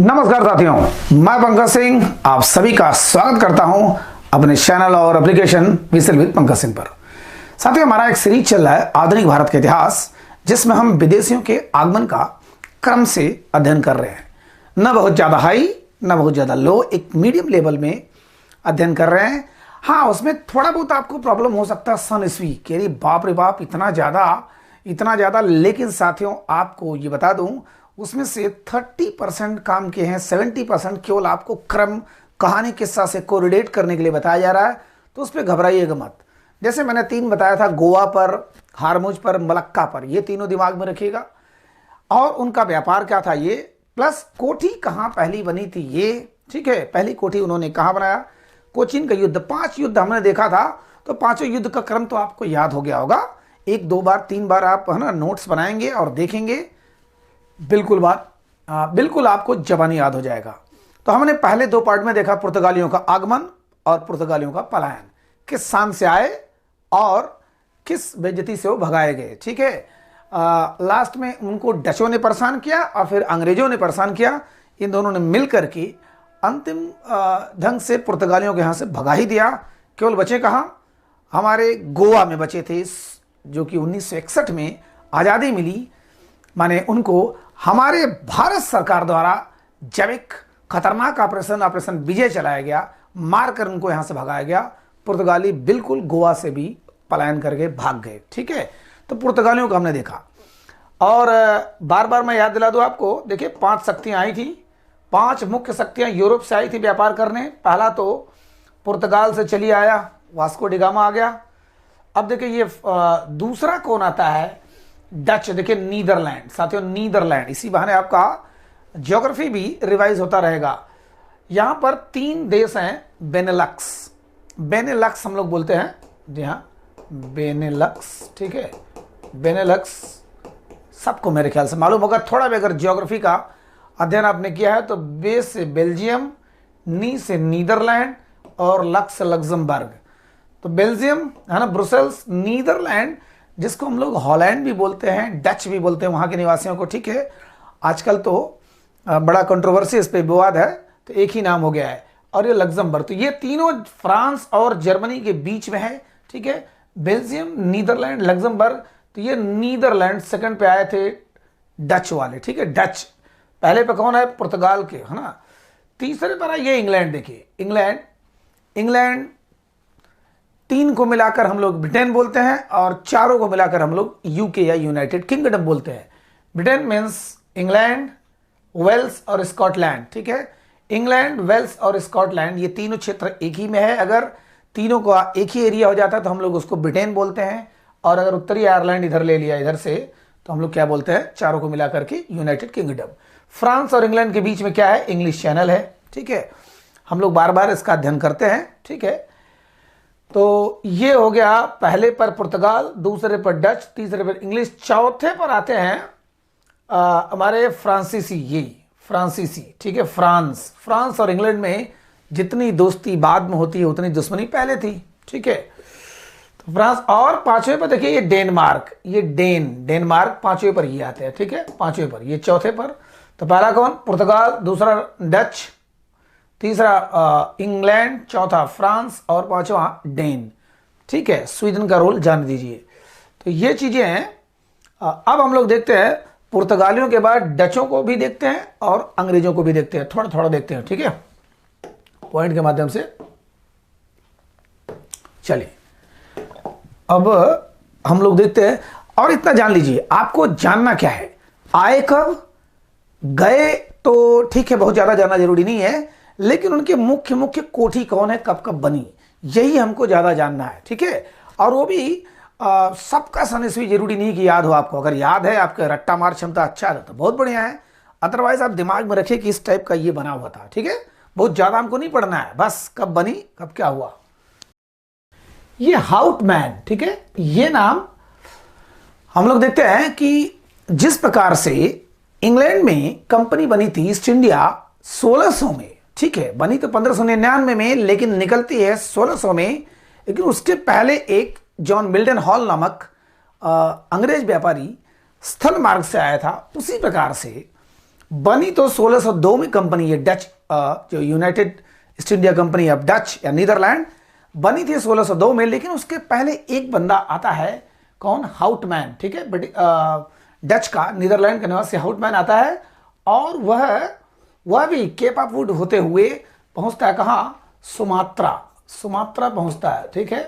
नमस्कार साथियों, मैं पंकज सिंह आप सभी का स्वागत करता हूं अपने चैनल और application whistle with Pankaj Singh पर। साथियों, हमारा एक सीरीज चल रहा है आधुनिक भारत के इतिहास, जिसमें हम विदेशियों के आगमन का क्रम से अध्ययन कर रहे हैं। न बहुत ज़्यादा हाई न बहुत ज़्यादा लो, एक मीडियम लेवल में अध्ययन कर रहे हैं। हाँ, उसमें थोड़ा बहुत आपको प्रॉब्लम हो सकता है सन ईस्वी के लिए, बाप रे बाप इतना ज़्यादा। लेकिन साथियों, आपको ये बता दूं, उसमें से 30% काम के हैं, 70% केवल आपको क्रम, कहानी, किस्सा से कोरिलेट करने के लिए बताया जा रहा है। तो उस पर घबराइएगा मत। जैसे मैंने 3 बताया था, गोवा पर, हारमुज पर, मलक्का पर, ये तीनों दिमाग में रखिएगा। और उनका व्यापार क्या था ये, प्लस कोठी कहाँ पहली बनी थी ये, ठीक है। पहली कोठी उन्होंने कहाँ बनाया, कोचीन का युद्ध, 5 युद्ध हमने देखा था। तो 5 युद्ध का क्रम तो आपको याद हो गया होगा। 1, 2 बार, 3 बार आप है ना नोट्स बनाएंगे और देखेंगे, बिल्कुल आपको जबानी याद हो जाएगा। तो हमने पहले 2 पार्ट में देखा पुर्तगालियों का आगमन और पुर्तगालियों का पलायन, किस स्थान से आए और किस बेइज्जती से वो भगाए गए, ठीक है। लास्ट में उनको डचों ने परेशान किया और फिर अंग्रेजों ने परेशान किया। इन दोनों ने मिलकर के अंतिम ढंग से पुर्तगालियों के यहाँ से भगा ही दिया। केवल बचे कहाँ, हमारे गोवा में बचे थे, जो कि 1961 में आज़ादी मिली। माने उनको हमारे भारत सरकार द्वारा जब एक खतरनाक ऑपरेशन विजय चलाया गया, मारकर उनको यहाँ से भगाया गया। पुर्तगाली बिल्कुल गोवा से भी पलायन करके भाग गए, ठीक है। तो पुर्तगालियों को हमने देखा। और बार बार मैं याद दिला दूँ आपको, देखिए 5 शक्तियाँ आई थी, 5 मुख्य शक्तियाँ यूरोप से आई थी व्यापार करने। पहला तो पुर्तगाल से चली आया, वास्को डी गामा आ गया। अब देखिए ये दूसरा कौन आता है, डच। देखिए नीदरलैंड, साथियों नीदरलैंड। इसी बहाने आपका ज्योग्राफी भी रिवाइज होता रहेगा। यहाँ पर 3 देश हैं, बेनेलक्स हम लोग बोलते हैं, जी हाँ बेनेलक्स, ठीक है। बेनेलक्स सबको मेरे ख्याल से मालूम होगा। थोड़ा भी अगर ज्योग्राफी का अध्ययन आपने किया है तो बे से बेल्जियम, नी से नीदरलैंड और लक्स से लग्जमबर्ग। तो बेल्जियम है ना, ब्रुसेल्स, नीदरलैंड, जिसको हम लोग हॉलैंड भी बोलते हैं, डच भी बोलते हैं वहाँ के निवासियों को, ठीक है। आजकल तो बड़ा कंट्रोवर्सी, इस पर विवाद है, तो एक ही नाम हो गया है। और ये लग्जमबर्ग। तो ये तीनों फ्रांस और जर्मनी के बीच में है, ठीक है। Belgium, Netherlands, Luxembourg. तो ये नीदरलैंड सेकंड पे आए थे डच वाले, ठीक है। डच पहले पे कौन है, पुर्तगाल के, है ना। तीसरे पर है ये इंग्लैंड। देखिए इंग्लैंड 3 को मिलाकर हम लोग ब्रिटेन बोलते हैं और 4 को मिलाकर हम लोग यूके या यूनाइटेड किंगडम बोलते हैं। ब्रिटेन मीन्स इंग्लैंड, वेल्स और स्कॉटलैंड, ठीक है। इंग्लैंड, वेल्स और स्कॉटलैंड, ये तीनों क्षेत्र एक ही में है। अगर तीनों का एक ही एरिया हो जाता है तो हम लोग उसको ब्रिटेन बोलते हैं। और अगर उत्तरी आयरलैंड इधर ले लिया इधर से, तो हम लोग क्या बोलते हैं, 4 को मिलाकर के यूनाइटेड किंगडम। फ्रांस और इंग्लैंड के बीच में क्या है, इंग्लिश चैनल है, ठीक है। हम लोग बार बार इसका अध्ययन करते हैं, ठीक है। तो ये हो गया पहले पर पुर्तगाल, दूसरे पर डच, तीसरे पर इंग्लिश, चौथे पर आते हैं हमारे फ्रांसीसी, ठीक है। फ्रांस और इंग्लैंड में जितनी दोस्ती बाद में होती है उतनी दुश्मनी पहले थी, ठीक है। तो फ्रांस। और 5वें पर देखिए ये डेनमार्क, डेनमार्क 5वें पर ये आते हैं, ठीक है। 5वें पर, ये चौथे पर। तो पहला कौन, पुर्तगाल, दूसरा डच, तीसरा इंग्लैंड, चौथा फ्रांस और 5वां डेन, ठीक है। स्वीडन का रोल जान दीजिए। तो ये चीजें हैं। अब हम लोग देखते हैं पुर्तगालियों के बाद डचों को भी देखते हैं और अंग्रेजों को भी देखते हैं, थोड़ा थोड़ा देखते हैं, ठीक है, पॉइंट के माध्यम से। चलिए अब हम लोग देखते हैं। और इतना जान लीजिए, आपको जानना क्या है, आए कब, गए तो ठीक है, बहुत ज्यादा जानना जरूरी नहीं है, लेकिन उनके मुख्य कोठी कौन है, कब कब बनी, यही हमको ज्यादा जानना है, ठीक है। और वो भी सबका सन ईस्वी जरूरी नहीं कि याद हो आपको। अगर याद है, आपका रट्टा मार क्षमता अच्छा है तो बहुत बढ़िया है। अदरवाइज आप दिमाग में रखिए कि इस टाइप का ये बना हुआ था, ठीक है। बहुत ज्यादा हमको नहीं पढ़ना है, बस कब बनी, कब क्या हुआ। ये हाउटमैन, ठीक है, ये नाम हम लोग देखते हैं कि जिस प्रकार से इंग्लैंड में कंपनी बनी थी ईस्ट इंडिया 1600 में, ठीक है। बनी तो 1599 में, लेकिन निकलती है 1600 में। लेकिन उसके पहले एक जॉन मिल्टन हॉल नामक अंग्रेज व्यापारी स्थल मार्ग से आया था। उसी प्रकार से बनी तो 1602 में कंपनी है डच, जो United east India company of Dutch या नीदरलैंड, बनी थी 1602 में। लेकिन उसके पहले एक बंदा आता है, कौन? हाउटमैन, ठीक है, डच का, नीदरलैंड का निवासी हाउटमैन आता है, और वह भी केप ऑफ गुड होते हुए पहुंचता है कहाँ? सुमात्रा पहुंचता है, ठीक है,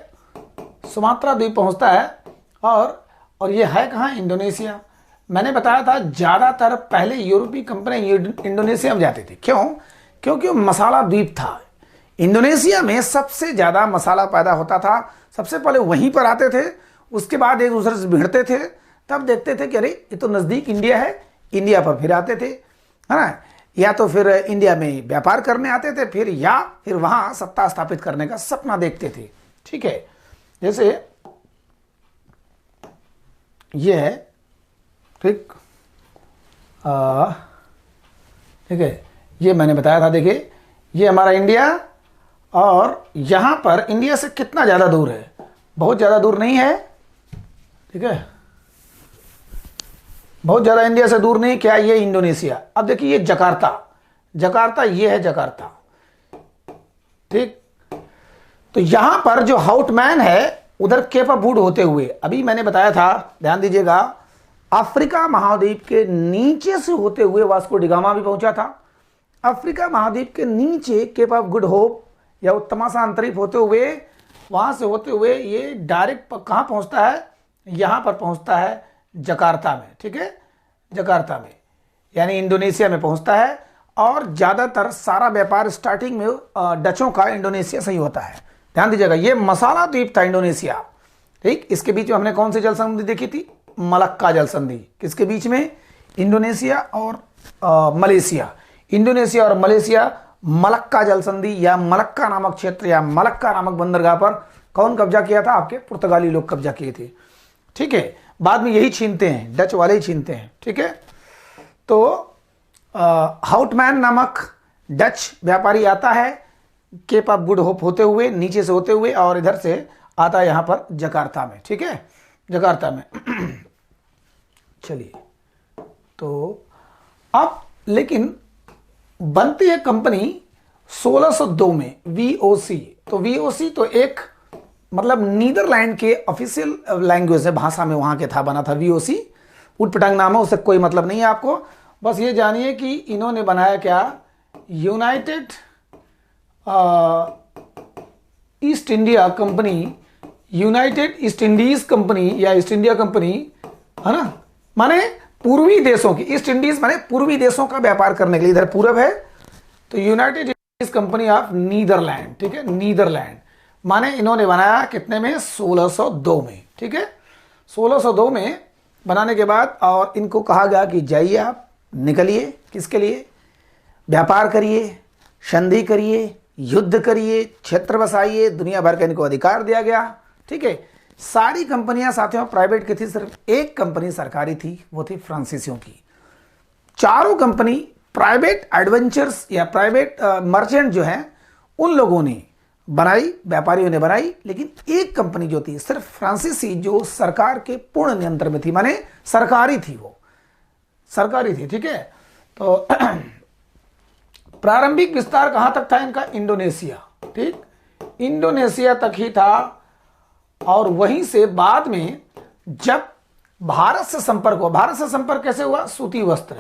सुमात्रा द्वीप पहुंचता है। और ये है कहाँ? इंडोनेशिया। मैंने बताया था ज्यादातर पहले यूरोपीय कंपनियां इंडोनेशिया में जाती थी। क्यों? क्योंकि वो मसाला द्वीप था। इंडोनेशिया में सबसे ज्यादा मसाला पैदा होता था, सबसे पहले वहीं पर आते थे, उसके बाद एक दूसरे से भिड़ते थे, तब देखते थे कि अरे ये तो नजदीक इंडिया है, इंडिया पर फिर आते थे, है ना, या तो फिर इंडिया में व्यापार करने आते थे, फिर वहां सत्ता स्थापित करने का सपना देखते थे, ठीक है। जैसे ये है, ठीक ठीक है, ये मैंने बताया था, देखिए ये हमारा इंडिया, और यहां पर इंडिया से कितना ज्यादा दूर है? बहुत ज्यादा दूर नहीं है, ठीक है, बहुत ज्यादा इंडिया से दूर नहीं। क्या? ये इंडोनेशिया। अब देखिए ये जकार्ता, ये है जकार्ता, ठीक। तो यहां पर जो हाउटमैन है उधर केप ऑफ गुड होते हुए, अभी मैंने बताया था, ध्यान दीजिएगा, अफ्रीका महाद्वीप के नीचे से होते हुए वास्को डिगामा भी पहुंचा था। अफ्रीका महाद्वीप के नीचे केप ऑफ गुड होप या उत्तमासा अंतरिक्ष होते हुए, वहां से होते हुए ये डायरेक्ट कहां पहुंचता है? यहां पर पहुंचता है जकार्ता में, ठीक है, जकार्ता में, यानी इंडोनेशिया में पहुंचता है। और ज्यादातर सारा व्यापार स्टार्टिंग में डचों का इंडोनेशिया से ही होता है। ध्यान दीजिएगा, ये मसाला द्वीप था इंडोनेशिया, ठीक। इसके बीच में हमने कौन सी जल संधि देखी थी? मलक्का जल संधि। किसके बीच में? इंडोनेशिया और मलेशिया। इंडोनेशिया और मलेशिया, मलक्का जल संधि या मलक्का नामक क्षेत्र या मलक्का नामक बंदरगाह पर कौन कब्जा किया था? आपके पुर्तगाली लोग कब्जा किए थे, ठीक है। बाद में यही छीनते हैं, डच वाले ही छीनते हैं, ठीक है। तो हाउटमैन नामक डच व्यापारी आता है केप ऑफ गुड होप होते हुए, नीचे से होते हुए, और इधर से आता है यहां पर जकार्ता में, ठीक है, जकार्ता में। चलिए, तो अब लेकिन बनती है कंपनी 1602 में वीओसी। तो वीओसी तो एक मतलब नीदरलैंड के ऑफिशियल लैंग्वेज है, भाषा में वहां के था, बना था वीओसी। उटपटांग नाम है, उससे कोई मतलब नहीं है आपको, बस ये जानिए कि इन्होंने बनाया क्या? United east India company, United east Indies company या ईस्ट इंडिया कंपनी, है ना, माने पूर्वी देशों की, ईस्ट इंडीज माने पूर्वी देशों का व्यापार करने के लिए, इधर पूरब है, तो united east company of Netherlands, ठीक है, नीदरलैंड माने इन्होंने बनाया कितने में? 1602 में, ठीक है, 1602 में बनाने के बाद, और इनको कहा गया कि जाइए आप, निकलिए, किसके लिए? व्यापार करिए, संधि करिए, युद्ध करिए, क्षेत्र बसाइए, दुनिया भर का इनको अधिकार दिया गया, ठीक है। सारी कंपनियां साथियों प्राइवेट की थी, सिर्फ एक कंपनी सरकारी थी, वो थी फ्रांसीसियों की। चारों कंपनी प्राइवेट एडवेंचर्स या प्राइवेट मर्चेंट जो हैं उन लोगों ने बनाई, व्यापारियों ने बनाई, लेकिन एक कंपनी जो थी सिर्फ फ्रांसीसी, जो सरकार के पूर्ण नियंत्रण में थी, माने सरकारी थी, वो सरकारी थी, ठीक है। तो प्रारंभिक विस्तार कहां तक था इनका? इंडोनेशिया, ठीक, इंडोनेशिया तक ही था। और वहीं से बाद में जब भारत से संपर्क हुआ, भारत से संपर्क कैसे हुआ? सूती वस्त्र,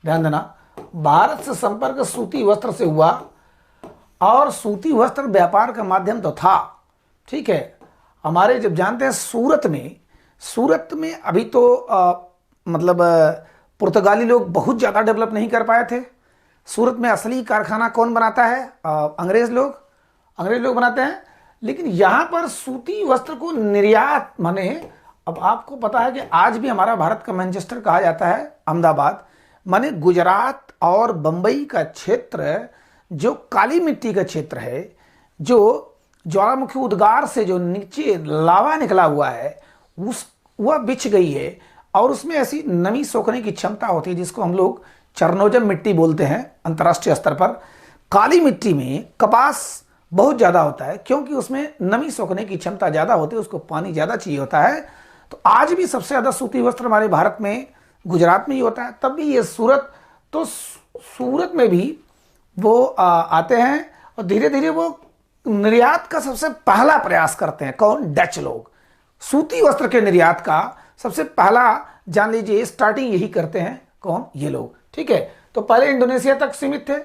ध्यान देना, भारत से संपर्क सूती वस्त्र से हुआ, और सूती वस्त्र व्यापार का माध्यम तो था, ठीक है। हमारे जब जानते हैं सूरत में अभी तो मतलब पुर्तगाली लोग बहुत ज़्यादा डेवलप नहीं कर पाए थे। सूरत में असली कारखाना कौन बनाता है? अंग्रेज लोग बनाते हैं। लेकिन यहाँ पर सूती वस्त्र को निर्यात, माने अब आपको पता है कि आज भी हमारा भारत का मैनचेस्टर कहा जाता है अहमदाबाद, माने गुजरात और बंबई का क्षेत्र जो काली मिट्टी का क्षेत्र है, जो ज्वालामुखी उद्गार से जो नीचे लावा निकला हुआ है, वह बिछ गई है, और उसमें ऐसी नमी सोखने की क्षमता होती है जिसको हम लोग चरनोजम मिट्टी बोलते हैं अंतर्राष्ट्रीय स्तर पर। काली मिट्टी में कपास बहुत ज़्यादा होता है क्योंकि उसमें नमी सोखने की क्षमता ज़्यादा होती है, उसको पानी ज़्यादा चाहिए होता है। तो आज भी सबसे ज़्यादा सूती वस्त्र हमारे भारत में गुजरात में ही होता है। तब भी ये सूरत, तो सूरत में भी वो आते हैं और धीरे धीरे वो निर्यात का सबसे पहला प्रयास करते हैं। कौन? डच लोग। सूती वस्त्र के निर्यात का सबसे पहला जान लीजिए स्टार्टिंग यही करते हैं। कौन? ये लोग। ठीक है, तो पहले इंडोनेशिया तक सीमित थे,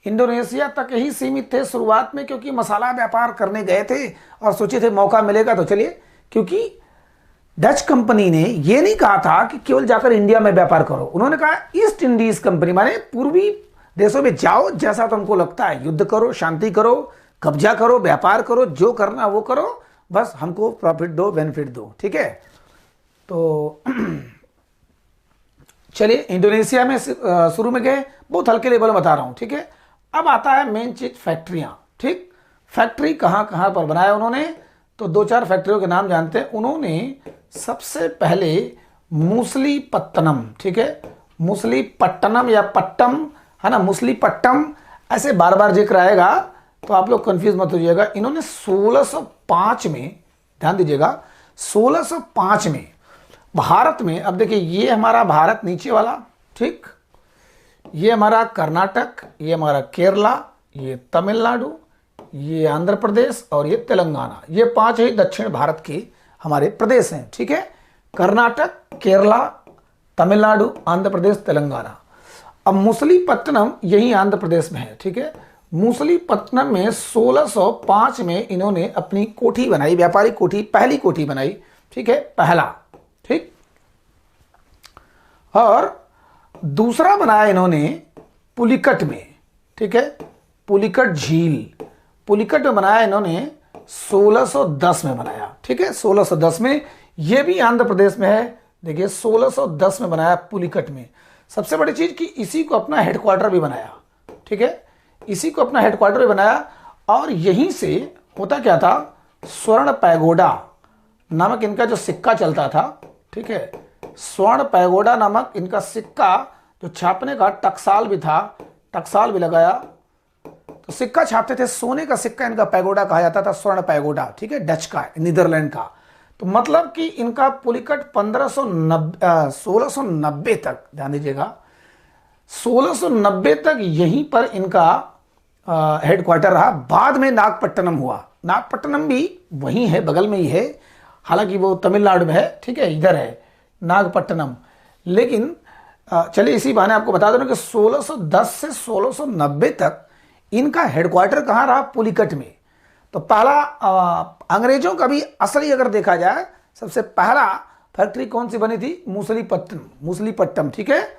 इंडोनेशिया तक ही सीमित थे शुरुआत में, क्योंकि मसाला व्यापार करने गए थे और सोचे थे मौका मिलेगा तो चलिए। क्योंकि डच कंपनी ने ये नहीं कहा था कि केवल जाकर इंडिया में व्यापार करो, उन्होंने कहा ईस्ट इंडीज कंपनी माने पूर्वी देशों में जाओ, जैसा तुमको लगता है युद्ध करो, शांति करो, कब्जा करो, व्यापार करो, जो करना वो करो, बस हमको प्रॉफिट दो, बेनिफिट दो। ठीक है, तो चलिए इंडोनेशिया में शुरू में गए, बहुत हल्के लेवल में बता रहा हूं। ठीक है, अब आता है मेन चीज, फैक्ट्रियां। ठीक, फैक्ट्री कहां कहां पर बनाया उन्होंने, तो दो चार फैक्ट्रियों के नाम जानते हैं। उन्होंने सबसे पहले मूसलीपट्टनम, ठीक है, मूसलीपट्टनम या पट्टम है ना, मूसलीपट्टम, ऐसे बार बार जिक्र आएगा तो आप लोग कंफ्यूज मत होइएगा। इन्होंने 1605 में, ध्यान दीजिएगा, 1605 में भारत में, अब देखिए ये हमारा भारत नीचे वाला, ठीक, ये हमारा कर्नाटक, ये हमारा केरला, ये तमिलनाडु, ये आंध्र प्रदेश और ये तेलंगाना, ये 5 ही दक्षिण भारत के हमारे प्रदेश हैं। ठीक है, कर्नाटक, केरला, तमिलनाडु, आंध्र प्रदेश, तेलंगाना। अब मूसलीपट्टनम यही आंध्र प्रदेश में है। ठीक है, मूसलीपट्टनम में 1605 में इन्होंने अपनी कोठी बनाई, व्यापारिक कोठी, पहली कोठी बनाई। ठीक है, पहला। ठीक, और दूसरा बनाया इन्होंने पुलिकट में। ठीक है, पुलिकट झील, पुलिकट में बनाया इन्होंने 1610 में बनाया। ठीक है, 1610 में, यह भी आंध्र प्रदेश में है। देखिए 1610 में बनाया पुलिकट में। सबसे बड़ी चीज कि इसी को अपना हेडक्वार्टर भी बनाया। ठीक है, इसी को अपना हेडक्वार्टर भी बनाया, और यहीं से होता क्या था, स्वर्ण पैगोडा नामक इनका जो सिक्का चलता था। ठीक है, स्वर्ण पैगोडा नामक इनका सिक्का जो छापने का टकसाल भी था, टकसाल भी लगाया, तो सिक्का छापते थे, सोने का सिक्का इनका पैगोडा कहा जाता था, स्वर्ण पैगोडा। ठीक है, डच का, नीदरलैंड का। तो मतलब कि इनका पुलिकट 1690 तक, ध्यान दीजिएगा, 1690 तक यहीं पर इनका हेडक्वार्टर रहा। बाद में नागपट्टनम हुआ, नागपट्टनम भी वहीं है, बगल में ही है, हालांकि वो तमिलनाडु में है। ठीक है, इधर है नागपट्टनम। लेकिन चलिए इसी बहाने आपको बता दूं कि 1610 से 1690 तक इनका हेडक्वार्टर कहाँ रहा, पुलिकट में। तो पहला अंग्रेजों का भी असली अगर देखा जाए, सबसे पहला फैक्ट्री कौन सी बनी थी, मूसलीपट्टनम, मूसलीपट्टम। ठीक है,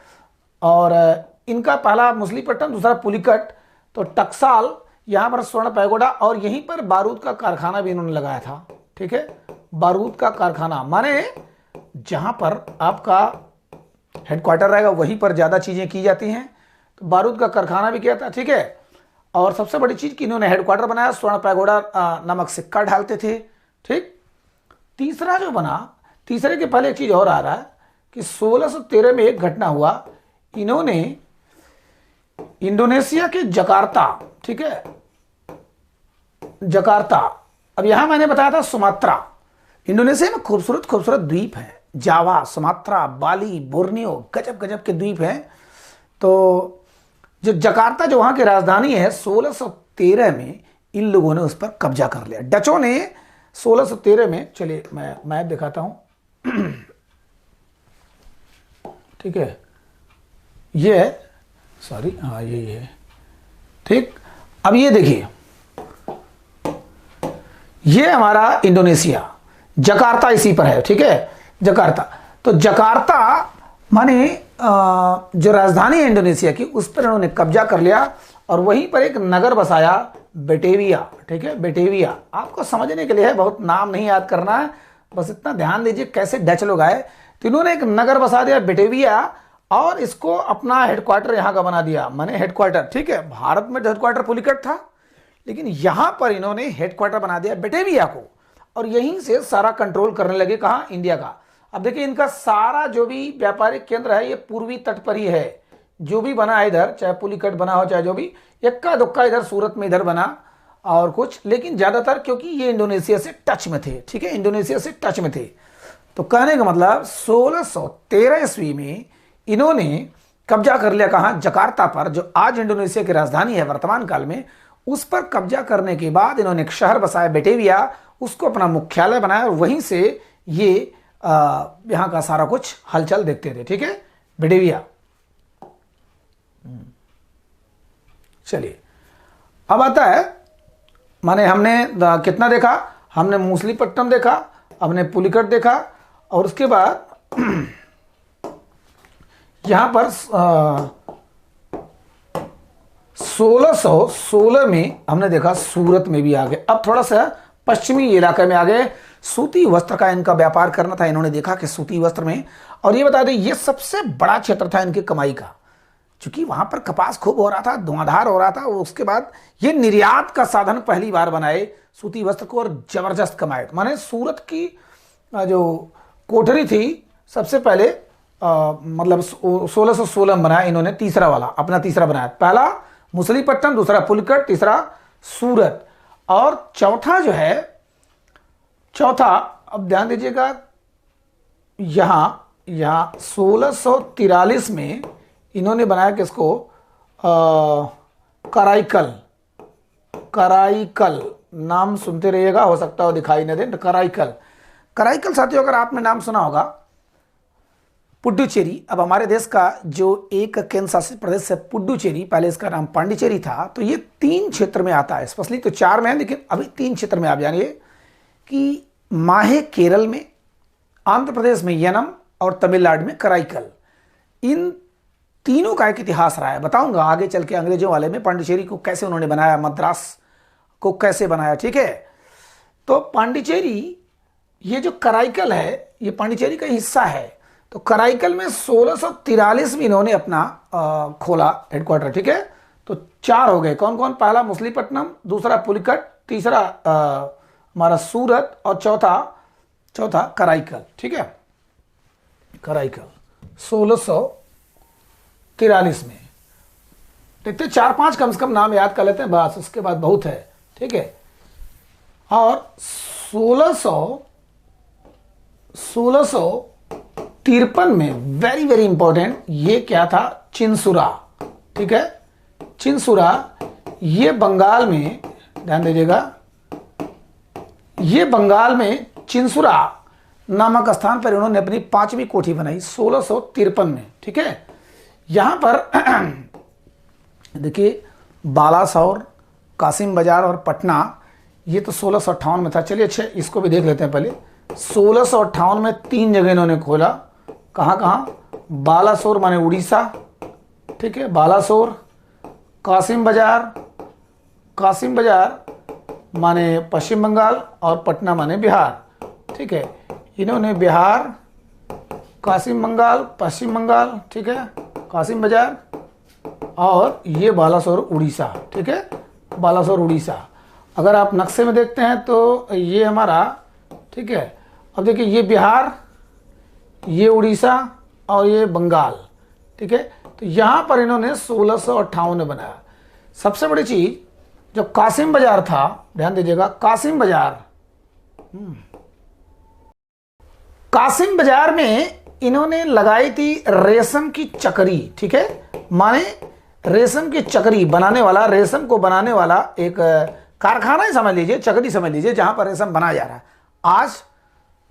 और इनका पहला मूसलीपट्टम, दूसरा पुलिकट। तो टकसाल, यहां पर स्वर्ण पैगोडा, और यहीं पर बारूद का कारखाना भी इन्होंने लगाया था। ठीक है, बारूद का कारखाना, माने जहां पर आपका हेडक्वार्टर रहेगा वहीं पर ज्यादा चीजें की जाती हैं, तो बारूद का कारखाना भी किया था। ठीक है, और सबसे बड़ी चीज कि इन्होंने हेडक्वार्टर बनाया, स्वर्ण पैगोडा नामक सिक्का ढालते थे। ठीक, तीसरा जो बना, तीसरे के पहले एक चीज और आ रहा है कि 1613 में एक घटना हुआ, इन्होंने इंडोनेशिया के जकार्ता, ठीक है, जकार्ता, अब यहां मैंने बताया था सुमात्रा, इंडोनेशिया में खूबसूरत खूबसूरत द्वीप हैं, जावा, सुमात्रा, बाली, बोर्नियो, गजब गजब के द्वीप हैं। तो जो जकार्ता जो वहां की राजधानी है, 1613 में इन लोगों ने उस पर कब्जा कर लिया, डचों ने 1613 में। चलिए मैं मैप दिखाता हूं। ठीक है, ये है, सॉरी, हाँ यही है। ठीक, अब ये देखिए, ये हमारा इंडोनेशिया, जकार्ता इसी पर है। ठीक है, जकार्ता, तो जकार्ता माने जो राजधानी है इंडोनेशिया की, उस पर इन्होंने कब्जा कर लिया, और वहीं पर एक नगर बसाया, बेटेविया। ठीक है, बेटेविया आपको समझने के लिए है, बहुत नाम नहीं याद करना है, बस इतना ध्यान दीजिए कैसे डच लोग आए। तो इन्होंने एक नगर बसा दिया बेटेविया, और इसको अपना हेडक्वार्टर यहां का बना दिया, माने हेडक्वार्टर। ठीक है, भारत में हेडक्वार्टर पुलिकट था, लेकिन यहां पर इन्होंने हेडक्वार्टर बना दिया बेटेविया को, और यहीं से सारा कंट्रोल करने लगे, कहां, इंडिया का। अब देखिए इनका सारा जो भी व्यापारिक केंद्र है, ये पूर्वी तट पर ही है। जो भी बना है इधर, चाहे पुलिकट बना हो, चाहे जो भी, इक्का दुक्का इधर सूरत में इधर बना और कुछ, लेकिन ज्यादातर क्योंकि ये इंडोनेशिया से टच में थे। ठीक है, इंडोनेशिया से टच में थे। तो कहने का मतलब 1613 ईस्वी में इन्होंने कब्जा कर लिया कहाँ, जकार्ता पर, जो आज इंडोनेशिया की राजधानी है वर्तमान काल में। उस पर कब्जा करने के बाद इन्होंने एक शहर बसाया बेटेविया, उसको अपना मुख्यालय बनाया और वहीं से ये यहाँ का सारा कुछ हलचल देखते थे। ठीक है, बेटेविया। चलिए अब आता है, माने हमने कितना देखा, हमने मूसलीपट्टनम देखा, हमने पुलिकट देखा, और उसके बाद यहां पर 1616 में हमने देखा सूरत में भी आ गए। अब थोड़ा सा पश्चिमी इलाके में आ गए, सूती वस्त्र का इनका व्यापार करना था। इन्होंने देखा कि सूती वस्त्र में, और ये बता दें ये सबसे बड़ा क्षेत्र था इनकी कमाई का, क्योंकि वहां पर कपास खूब हो रहा था, धुआंधार हो रहा था। उसके बाद ये निर्यात का साधन पहली बार बनाए सूती वस्त्र को, और जबरदस्त कमाए। माने सूरत की जो कोठरी थी सबसे पहले मतलब 1616 में बनाया इन्होंने, तीसरा वाला अपना तीसरा बनाया। पहला मूसलीपट्टनम, दूसरा पुलिकट, तीसरा सूरत, और चौथा जो है, चौथा अब ध्यान दीजिएगा, यहाँ 1643 में इन्होंने बनाया किसको, कराईकल। कराईकल नाम सुनते रहिएगा, हो सकता हो दिखाई न दे। कराईकल, कराईकल साथियों अगर आपने नाम सुना होगा, पुडुचेरी, अब हमारे देश का जो एक केंद्र शासित प्रदेश है पुडुचेरी, पहले इसका नाम पांडिचेरी था। तो ये 3 क्षेत्र में आता है, स्पेशली तो 4 में है, लेकिन अभी 3 क्षेत्र में आप जानिए कि माहे केरल में, आंध्र प्रदेश में यनम, और तमिलनाडु में कराईकल। इन तीनों का एक इतिहास रहा है, बताऊंगा आगे चल के अंग्रेजों वाले में पांडिचेरी को कैसे उन्होंने बनाया, मद्रास को कैसे बनाया। ठीक है, तो पांडिचेरी, ये जो कराईकल है ये पांडिचेरी का हिस्सा है। तो कराईकल में 1643 में इन्होंने अपना खोला हेडक्वार्टर। ठीक है, तो 4 हो गए, कौन कौन, पहला मूसलीपट्टनम, दूसरा पुलिकट, तीसरा हमारा सूरत, और चौथा कराईकल। ठीक है, कराईकल 1643 में। देखते 4-5 कम से कम नाम याद कर लेते हैं बस, उसके बाद बहुत है। ठीक है, और 1653 में वेरी वेरी इंपॉर्टेंट, ये क्या था, चिंसुरा। ठीक है, चिंसुरा, ये बंगाल में, ध्यान दीजिएगा, ये बंगाल में चिंसुरा नामक स्थान पर इन्होंने अपनी 5वीं कोठी बनाई 1653 में। ठीक है, यहां पर देखिए बालासोर, कासिम बाजार और पटना, ये तो 1658 में था। चलिए अच्छा इसको भी देख लेते हैं पहले। 1658 में 3 जगह इन्होंने खोला, कहाँ कहाँ, बालासोर माने उड़ीसा, ठीक है, बालासोर, कासिम बाजार माने पश्चिम बंगाल, और पटना माने बिहार। ठीक है, इन्होंने बिहार, कासिम बंगाल, पश्चिम बंगाल, ठीक है, कासिम बाजार, और ये बालासोर उड़ीसा। ठीक है, बालासोर उड़ीसा। अगर आप नक्शे में देखते हैं तो ये हमारा, ठीक है, अब देखिए ये बिहार, ये उड़ीसा, और ये बंगाल। ठीक है, तो यहाँ पर इन्होंने 1658 में बनाया। सबसे बड़ी चीज जो कासिम बाजार था, ध्यान दीजिएगा, कासिम बाजार में इन्होंने लगाई थी रेशम की चकरी। ठीक है, माने रेशम की चकरी बनाने वाला, रेशम को बनाने वाला एक कारखाना ही समझ लीजिए, चकरी समझ लीजिए, जहां पर रेशम बनाया जा रहा है। आज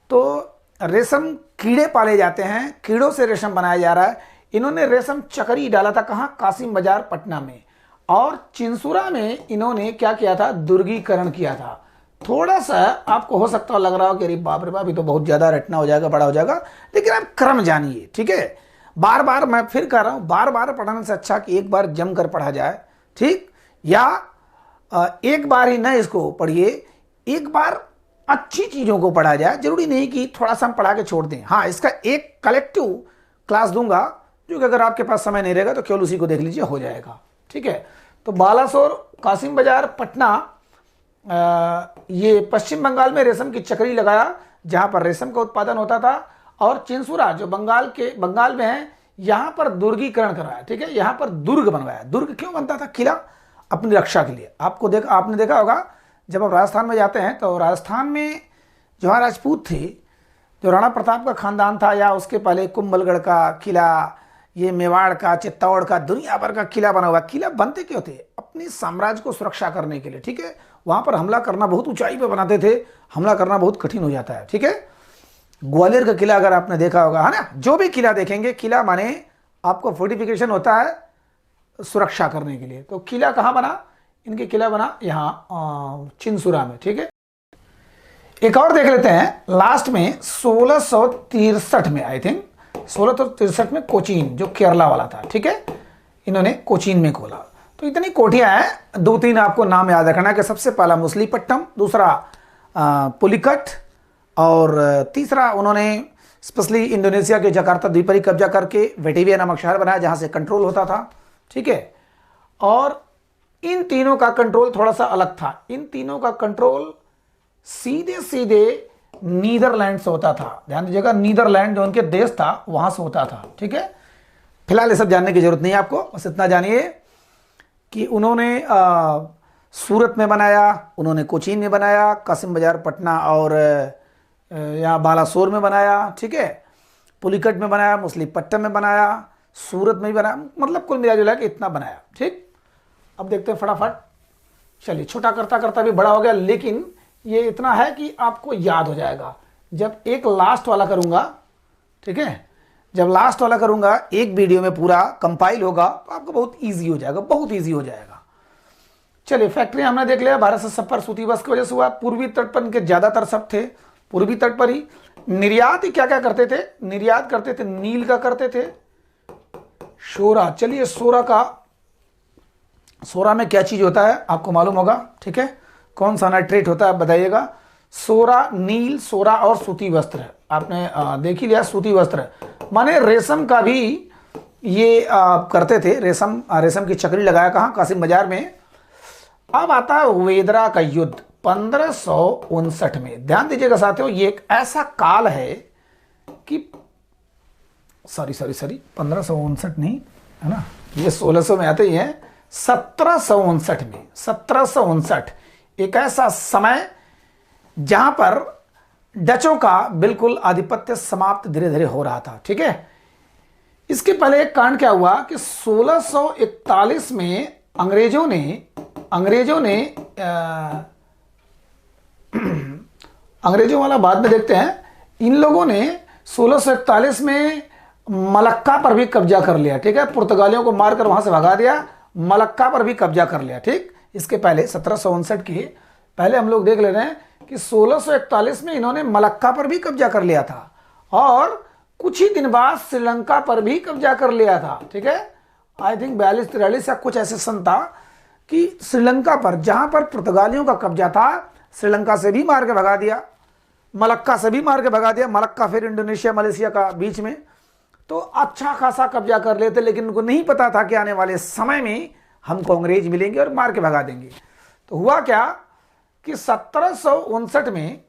तो रेशम कीड़े पाले जाते हैं, कीड़ों से रेशम बनाया जा रहा है। इन्होंने रेशम चकरी डाला था कहाँ, कासिम बाजार पटना में। और चिंसुरा में इन्होंने क्या किया था, दुर्गीकरण किया था। थोड़ा सा आपको हो सकता है लग रहा हो कि अरे बाप रे बाप, ये तो बहुत ज्यादा रटना हो जाएगा, बड़ा हो जाएगा, लेकिन आप क्रम जानिए। ठीक है, बार बार मैं फिर कह रहा हूं, बार बार पढ़ाने से अच्छा कि एक बार जमकर पढ़ा जाए। ठीक, या एक बार ही ना इसको पढ़िए, एक बार अच्छी चीजों को पढ़ा जाए। जरूरी नहीं कि थोड़ा सा हम पढ़ा के छोड़ दें। हाँ, इसका एक कलेक्टिव क्लास दूंगा, जो कि अगर आपके पास समय नहीं रहेगा तो केवल उसी को देख लीजिए, हो जाएगा। ठीक है, तो बालासोर, कासिम बाजार, पटना, ये पश्चिम बंगाल में रेशम की चकरी लगाया जहां पर रेशम का उत्पादन होता था। और चिंसुरा जो बंगाल में है, यहां पर दुर्गीकरण करवाया। ठीक है, यहां पर दुर्ग बनवाया। दुर्ग क्यों बनता था, किला, अपनी रक्षा के लिए। आपने देखा होगा जब आप राजस्थान में जाते हैं तो राजस्थान में जो राजपूत थे, जो राणा प्रताप का खानदान था, या उसके पहले कुंभलगढ़ का किला, ये मेवाड़ का, चित्तौड़ का, दुनिया भर का किला बना हुआ। किला बनते क्यों थे? अपने साम्राज्य को सुरक्षा करने के लिए, ठीक है। वहां पर हमला करना बहुत ऊंचाई पे बनाते थे, हमला करना बहुत कठिन हो जाता है, ठीक है। ग्वालियर का किला अगर आपने देखा होगा, है ना, जो भी किला देखेंगे, किला माने आपको फोर्टिफिकेशन होता है सुरक्षा करने के लिए। तो किला कहाँ बना? इनके किला बना यहाँ चिनसुरा में, ठीक है। एक और देख लेते हैं लास्ट में 1663 में, आई थिंक 1663 में कोचीन, जो केरला वाला था, ठीक है, इन्होंने कोचीन में खोला। तो इतनी कोठियां हैं, 2-3 आपको नाम याद रखना कि सबसे पहला मुसलीपट्टम, दूसरा पुलिकट, और तीसरा उन्होंने स्पेशली इंडोनेशिया के जकार्ता द्वीप पर कब्जा करके वेटिविया नामक शहर बनाया जहां से कंट्रोल होता था, ठीक है। और इन तीनों का कंट्रोल थोड़ा सा अलग था। इन तीनों का कंट्रोल सीधे सीधे नीदरलैंड से होता था। ध्यान दीजिएगा, नीदरलैंड जो उनके देश था वहां से होता था, ठीक है। फिलहाल ये सब जानने की जरूरत नहीं है आपको, बस इतना जानिए कि उन्होंने सूरत में बनाया, उन्होंने कोचीन में बनाया, कासिम बाजार पटना और यहाँ बालासोर में बनाया, ठीक है, पुलिकट में बनाया, मुसलीपट्टम में बनाया, सूरत में भी बनाया, मतलब कुल मिला जुला के इतना बनाया, ठीक। अब देखते हैं फटाफट, चलिए, छोटा करता करता भी बड़ा हो गया, लेकिन ये इतना है कि आपको याद हो जाएगा जब एक लास्ट वाला करूंगा, ठीक है। जब लास्ट वाला करूंगा एक वीडियो में पूरा कंपाइल होगा तो आपको बहुत इजी हो जाएगा, बहुत इजी हो जाएगा। चलिए, फैक्ट्री हमने देख लिया। भारत से सफर सूती बस की वजह से हुआ। पूर्वी तट पर इनके ज्यादातर सब थे पूर्वी तट पर ही। निर्यात ही क्या क्या करते थे? निर्यात करते थे, नील का करते थे, सोरा। चलिए, सोरा में क्या चीज होता है आपको मालूम होगा, ठीक है, कौन सा नाइट्रेट होता है आप बताइएगा। सोरा, नील, सोरा और सूती वस्त्र, आपने देख ही लिया। सूती वस्त्र माने रेशम का भी ये करते थे, रेशम की चकरी लगाया कहाँ? कासिम बाजार में। अब आता है वेदरा का युद्ध 1559 में। ध्यान दीजिएगा साथियों, ये एक ऐसा काल है कि सॉरी 1559 नहीं है ना, ये 1600 में आते ही है। 1759 में, 1759 एक ऐसा समय जहां पर डचों का बिल्कुल आधिपत्य समाप्त धीरे धीरे हो रहा था, ठीक है। इसके पहले एक कांड क्या हुआ कि 1641 में अंग्रेजों वाला बाद में देखते हैं। इन लोगों ने 1641 में मलक्का पर भी कब्जा कर लिया, ठीक है। पुर्तगालियों को मारकर वहां से भगा दिया, मलक्का पर भी कब्जा कर लिया, ठीक। इसके पहले 1759 के पहले हम लोग देख ले रहे हैं कि 1641 में इन्होंने मलक्का पर भी कब्जा कर लिया था, और कुछ ही दिन बाद श्रीलंका पर भी कब्जा कर लिया था, ठीक है। आई थिंक 42-43 या कुछ ऐसे सन था कि श्रीलंका पर, जहां पर पुर्तगालियों का कब्जा था, श्रीलंका से भी मार के भगा दिया, मलक्का से भी मार के भगा दिया। मलक्का फिर इंडोनेशिया मलेशिया का बीच में, तो अच्छा खासा कब्जा कर लेते, लेकिन उनको नहीं पता था कि आने वाले समय में हमको अंग्रेज मिलेंगे और मार के भगा देंगे। तो हुआ क्या कि 1759 में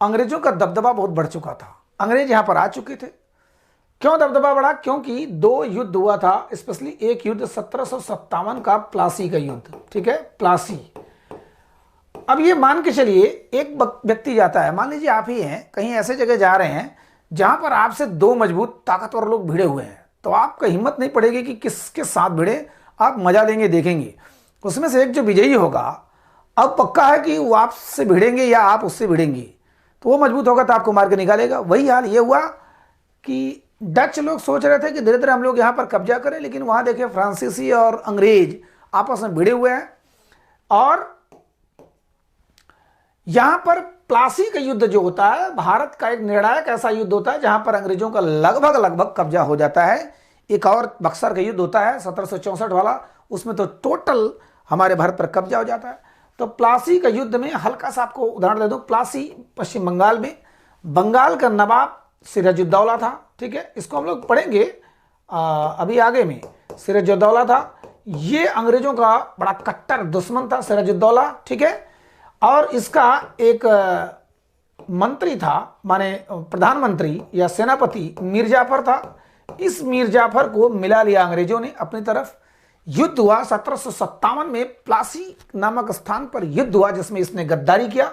अंग्रेजों का दबदबा बहुत बढ़ चुका था। अंग्रेज यहां पर आ चुके थे। क्यों दबदबा बढ़ा? क्योंकि 2 युद्ध हुआ था, स्पेशली एक युद्ध 1757 का, प्लासी का युद्ध, ठीक है, प्लासी। अब ये मान के चलिए, एक व्यक्ति जाता है, मान लीजिए आप ही हैं, कहीं ऐसे जगह जा रहे हैं जहां पर आपसे 2 मजबूत ताकतवर लोग भिड़े हुए हैं, तो आपका हिम्मत नहीं पड़ेगी कि किसके साथ भिड़े, आप मजा लेंगे, देखेंगे। उसमें से एक जो विजयी होगा, अब पक्का है कि वो आपसे भिड़ेंगे या आप उससे भिड़ेंगे, तो वो मजबूत होगा तो आपको मार के निकालेगा। वही हाल ये हुआ कि डच लोग सोच रहे थे कि धीरे धीरे हम लोग यहाँ पर कब्जा करें, लेकिन वहाँ देखिए फ्रांसीसी और अंग्रेज आपस में भिड़े हुए हैं। और यहाँ पर प्लासी का युद्ध जो होता है, भारत का एक निर्णायक ऐसा युद्ध होता है जहाँ पर अंग्रेजों का लगभग कब्जा हो जाता है। एक और बक्सर का युद्ध होता है 1764 वाला, उसमें तो टोटल हमारे भारत पर कब्जा हो जाता है। तो प्लासी का युद्ध में हल्का सा आपको उदाहरण दे दूं, प्लासी पश्चिम बंगाल में, बंगाल का नवाब सिराजुद्दौला था, ठीक है, इसको हम लोग पढ़ेंगे अभी आगे में। सिराजुद्दौला था, ये अंग्रेजों का बड़ा कट्टर दुश्मन था सिराजुद्दौला, ठीक है। और इसका एक मंत्री था, माने प्रधानमंत्री या सेनापति मीर जाफर था। इस मीर जाफर को मिला लिया अंग्रेजों ने अपनी तरफ। युद्ध हुआ 1757 में, प्लासी नामक स्थान पर युद्ध हुआ जिसमें इसने गद्दारी किया।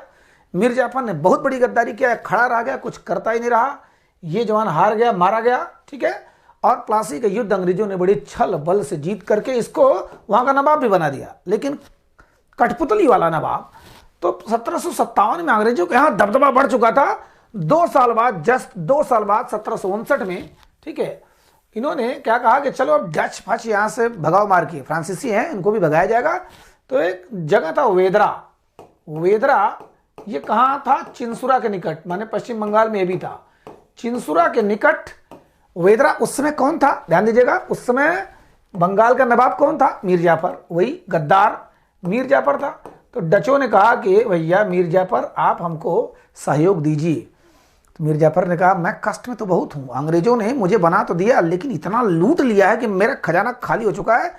मीर जाफर ने बहुत बड़ी गद्दारी किया, खड़ा रह गया, कुछ करता ही नहीं रहा। ये जवान हार गया, मारा गया, ठीक है। और प्लासी का युद्ध अंग्रेजों ने बड़ी छल बल से जीत करके इसको वहां का नवाब भी बना दिया। लेकिन कठपुतली वाला नवाब, तो 1757 में अंग्रेजों के यहाँ दबदबा बढ़ चुका था। 2 साल बाद, जस्ट 2 साल बाद 1759 में, ठीक है, इन्होंने क्या कहा कि चलो अब डच फच यहाँ से भगाओ मार के, फ्रांसीसी हैं इनको भी भगाया जाएगा। तो एक जगह था वेदरा, वेदरा ये कहाँ था? चिंसुरा के निकट, माने पश्चिम बंगाल में ये भी था, चिंसुरा के निकट वेदरा। उस समय कौन था, ध्यान दीजिएगा, उस समय बंगाल का नवाब कौन था? मीर जाफर, वही गद्दार मीर जाफर था। तो डचों ने कहा कि भैया मीर जाफर आप हमको सहयोग दीजिए। तो मीर जाफर ने कहा मैं कष्ट में तो बहुत हूँ, अंग्रेजों ने मुझे बना तो दिया लेकिन इतना लूट लिया है कि मेरा खजाना खाली हो चुका है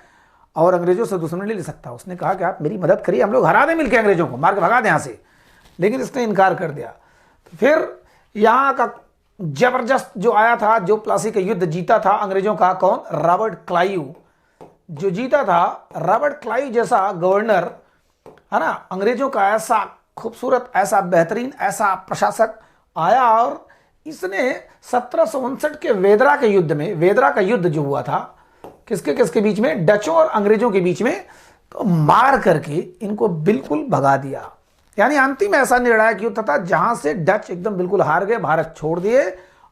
और अंग्रेजों से दुश्मनी नहीं ले सकता। उसने कहा कि आप मेरी मदद करिए, हम लोग हरा दें मिलकर अंग्रेजों को, मार के भगा दें यहाँ से। लेकिन इसने इनकार कर दिया। तो फिर यहाँ का जबरदस्त जो आया था, जो प्लासी का युद्ध जीता था अंग्रेजों का, कौन? रॉबर्ट क्लाइव जो जीता था। रॉबर्ट क्लाइव जैसा गवर्नर, है ना, अंग्रेजों का ऐसा खूबसूरत, ऐसा बेहतरीन, ऐसा प्रशासक आया और इसने 1759 के वेदरा के युद्ध में, वेदरा का युद्ध जो हुआ था किसके किसके बीच में? डचों और अंग्रेजों के बीच में, तो मार करके इनको बिल्कुल भगा दिया। यानी अंतिम ऐसा निर्णायक युद्ध था जहां से डच एकदम बिल्कुल हार गए, भारत छोड़ दिए।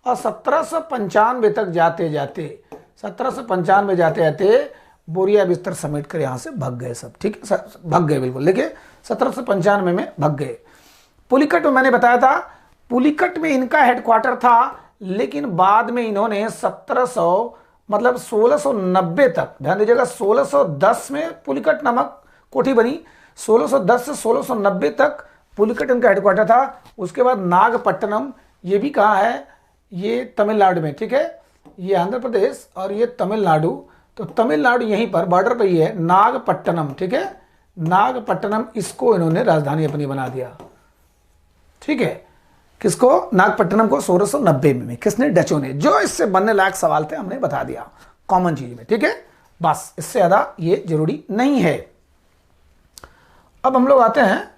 और 1795 तक जाते जाते, 1795 जाते जाते बोरिया बिस्तर समेट कर यहां से भग गए सब, ठीक है, भग गए बिल्कुल। लेकिन 1795 में भग गए। पुलिकट में मैंने बताया था, पुलिकट में इनका हेडक्वार्टर था, लेकिन बाद में इन्होंने 1690 तक, ध्यान दीजिएगा, 1610 में पुलिकट नामक कोठी बनी। 1610 से 1690 तक पुलिकट इनका हेडक्वार्टर था। उसके बाद नागपट्टनम, ये भी कहाँ है? ये तमिलनाडु में, ठीक है, ये आंध्र प्रदेश और ये तमिलनाडु। तो तमिलनाडु यहीं पर बॉर्डर पर ही है, नागपट्टनम, ठीक है, नागपट्टनम, इसको इन्होंने राजधानी अपनी बना दिया, ठीक है। किसको? नागपट्टनम को 1690 में। किसने? डचों ने। जो इससे बनने लायक सवाल थे हमने बता दिया कॉमन चीज में, ठीक है, बस इससे ज्यादा ये जरूरी नहीं है। अब हम लोग आते हैं,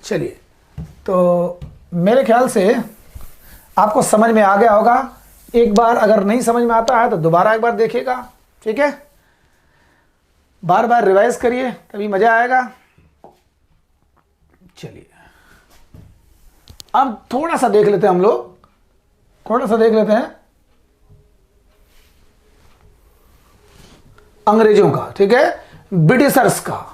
चलिए, तो मेरे ख्याल से आपको समझ में आ गया होगा। एक बार अगर नहीं समझ में आता है तो दोबारा एक बार देखिएगा, ठीक है, बार बार रिवाइज करिए, तभी मजा आएगा। चलिए अब थोड़ा सा देख लेते हैं हम लोग, थोड़ा सा देख लेते हैं अंग्रेजों का, ठीक है, ब्रिटिशर्स का,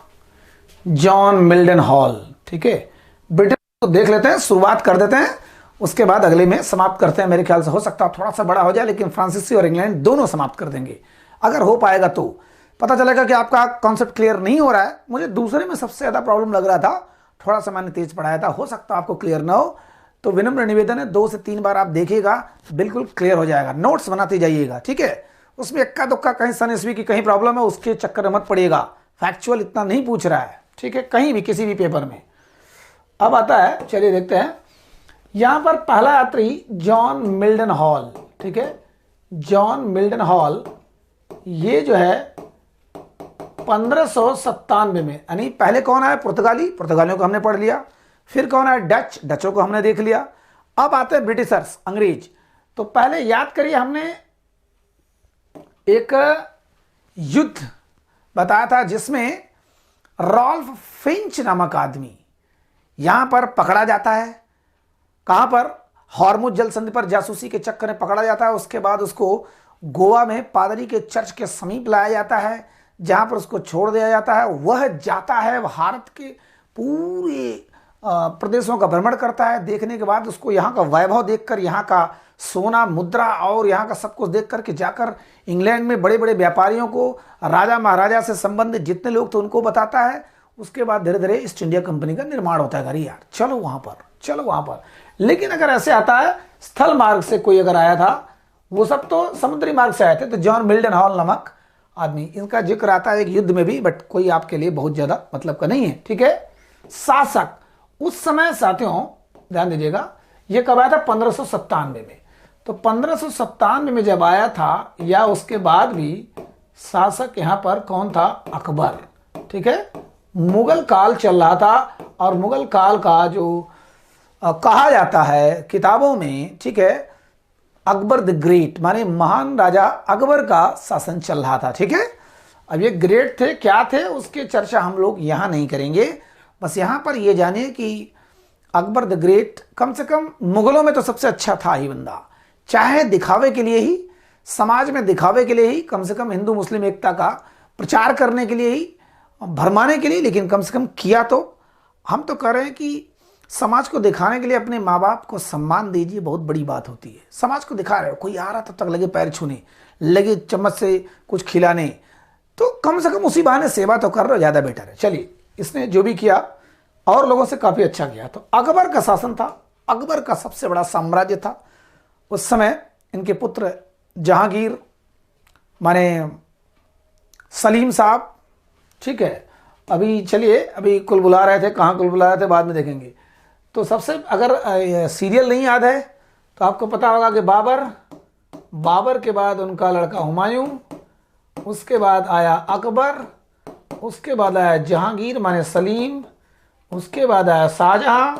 जॉन मिल्टन हॉल, ठीक है, ब्रिटिश को देख लेते हैं, शुरुआत कर देते हैं, उसके बाद अगले में समाप्त करते हैं। मेरे ख्याल से हो सकता है थोड़ा सा बड़ा हो जाए, लेकिन फ्रांसीसी और इंग्लैंड दोनों समाप्त कर देंगे अगर हो पाएगा। तो पता चलेगा कि आपका कॉन्सेप्ट क्लियर नहीं हो रहा है। मुझे दूसरे में सबसे ज्यादा प्रॉब्लम लग रहा था, थोड़ा सा मैंने तेज पढ़ाया था, हो सकता है आपको क्लियर ना हो, तो विनम्र निवेदन है 2 से 3 बार आप देखिएगा, बिल्कुल क्लियर हो जाएगा। नोट्स बनाते जाइएगा, ठीक है, उसमें इक्का दुक्का कहीं सन ईस्वी की कहीं प्रॉब्लम है, उसके चक्कर में मत पड़िएगा। फैक्चुअल इतना नहीं पूछ रहा है, ठीक है, कहीं भी किसी भी पेपर में। अब आता है, चलिए देखते हैं, यहां पर पहला यात्री जॉन मिल्टन हॉल, ठीक है, जॉन मिल्टन हॉल, ये जो है 1597 में, यानी पहले कौन आया? पुर्तगाली, पुर्तगालियों को हमने पढ़ लिया। फिर कौन आया? डच, डचों को हमने देख लिया। अब आते हैं ब्रिटिशर्स, अंग्रेज। तो पहले याद करिए, हमने एक युद्ध बताया था जिसमें रॉल्फ फिंच नामक आदमी यहां पर पकड़ा जाता है। कहां पर? हॉर्मुज जल संधि पर जासूसी के चक्कर में पकड़ा जाता है। उसके बाद उसको गोवा में पादरी के चर्च के समीप लाया जाता है, जहां पर उसको छोड़ दिया जाता है। वह जाता है भारत के पूरे प्रदेशों का भ्रमण करता है। देखने के बाद उसको यहाँ का वैभव देखकर, यहाँ का सोना, मुद्रा और यहाँ का सब कुछ देख करके जाकर इंग्लैंड में बड़े बड़े व्यापारियों को, राजा महाराजा से संबंधित जितने लोग थे उनको बताता है। उसके बाद धीरे धीरे ईस्ट इंडिया कंपनी का निर्माण होता है। अरे यार चलो वहां पर, चलो वहां पर। लेकिन अगर ऐसे आता है स्थल मार्ग से कोई अगर आया था, वो सब तो समुद्री मार्ग से आए थे, तो जॉन मिल्टन हॉल नामक आदमी, इनका जिक्र आता है एक युद्ध में भी, बट कोई आपके लिए बहुत ज्यादा मतलब का नहीं है, ठीक है। शासक उस समय, साथियों ध्यान दीजिएगा, ये कब आया था? 1597 में। तो 1597 में जब आया था, या उसके बाद भी शासक यहां पर कौन था? अकबर, ठीक है। मुगल काल चल रहा था, और मुगल काल का जो कहा जाता है किताबों में, ठीक है, अकबर द ग्रेट, माने महान राजा अकबर का शासन चल रहा था। ठीक है, अब ये ग्रेट थे, क्या थे, उसके चर्चा हम लोग यहाँ नहीं करेंगे। बस यहाँ पर ये जानिए कि अकबर द ग्रेट कम से कम मुगलों में तो सबसे अच्छा था ही बंदा, चाहे दिखावे के लिए ही, समाज में दिखावे के लिए ही, कम से कम हिंदू मुस्लिम एकता का प्रचार करने के लिए ही, भरमाने के लिए, लेकिन कम से कम किया। तो हम तो कह रहे हैं कि समाज को दिखाने के लिए अपने माँ बाप को सम्मान दीजिए, बहुत बड़ी बात होती है। समाज को दिखा रहे हो, कोई आ रहा तब तक लगे पैर छूने, लगे चम्मच से कुछ खिलाने, तो कम से कम उसी बहाने सेवा तो कर रहे हो, ज़्यादा बेटर है। चलिए, इसने जो भी किया और लोगों से काफ़ी अच्छा किया। तो अकबर का शासन था, अकबर का सबसे बड़ा साम्राज्य था उस समय। इनके पुत्र जहांगीर माने सलीम साहब, ठीक है। अभी चलिए, अभी कुल बुला रहे थे, कहाँ कुल बुला रहे थे बाद में देखेंगे। तो सबसे, अगर सीरियल नहीं याद है तो आपको पता होगा कि बाबर के बाद उनका लड़का हुमायूं, उसके बाद आया अकबर, उसके बाद आया जहांगीर माने सलीम, उसके बाद आया शाहजहां,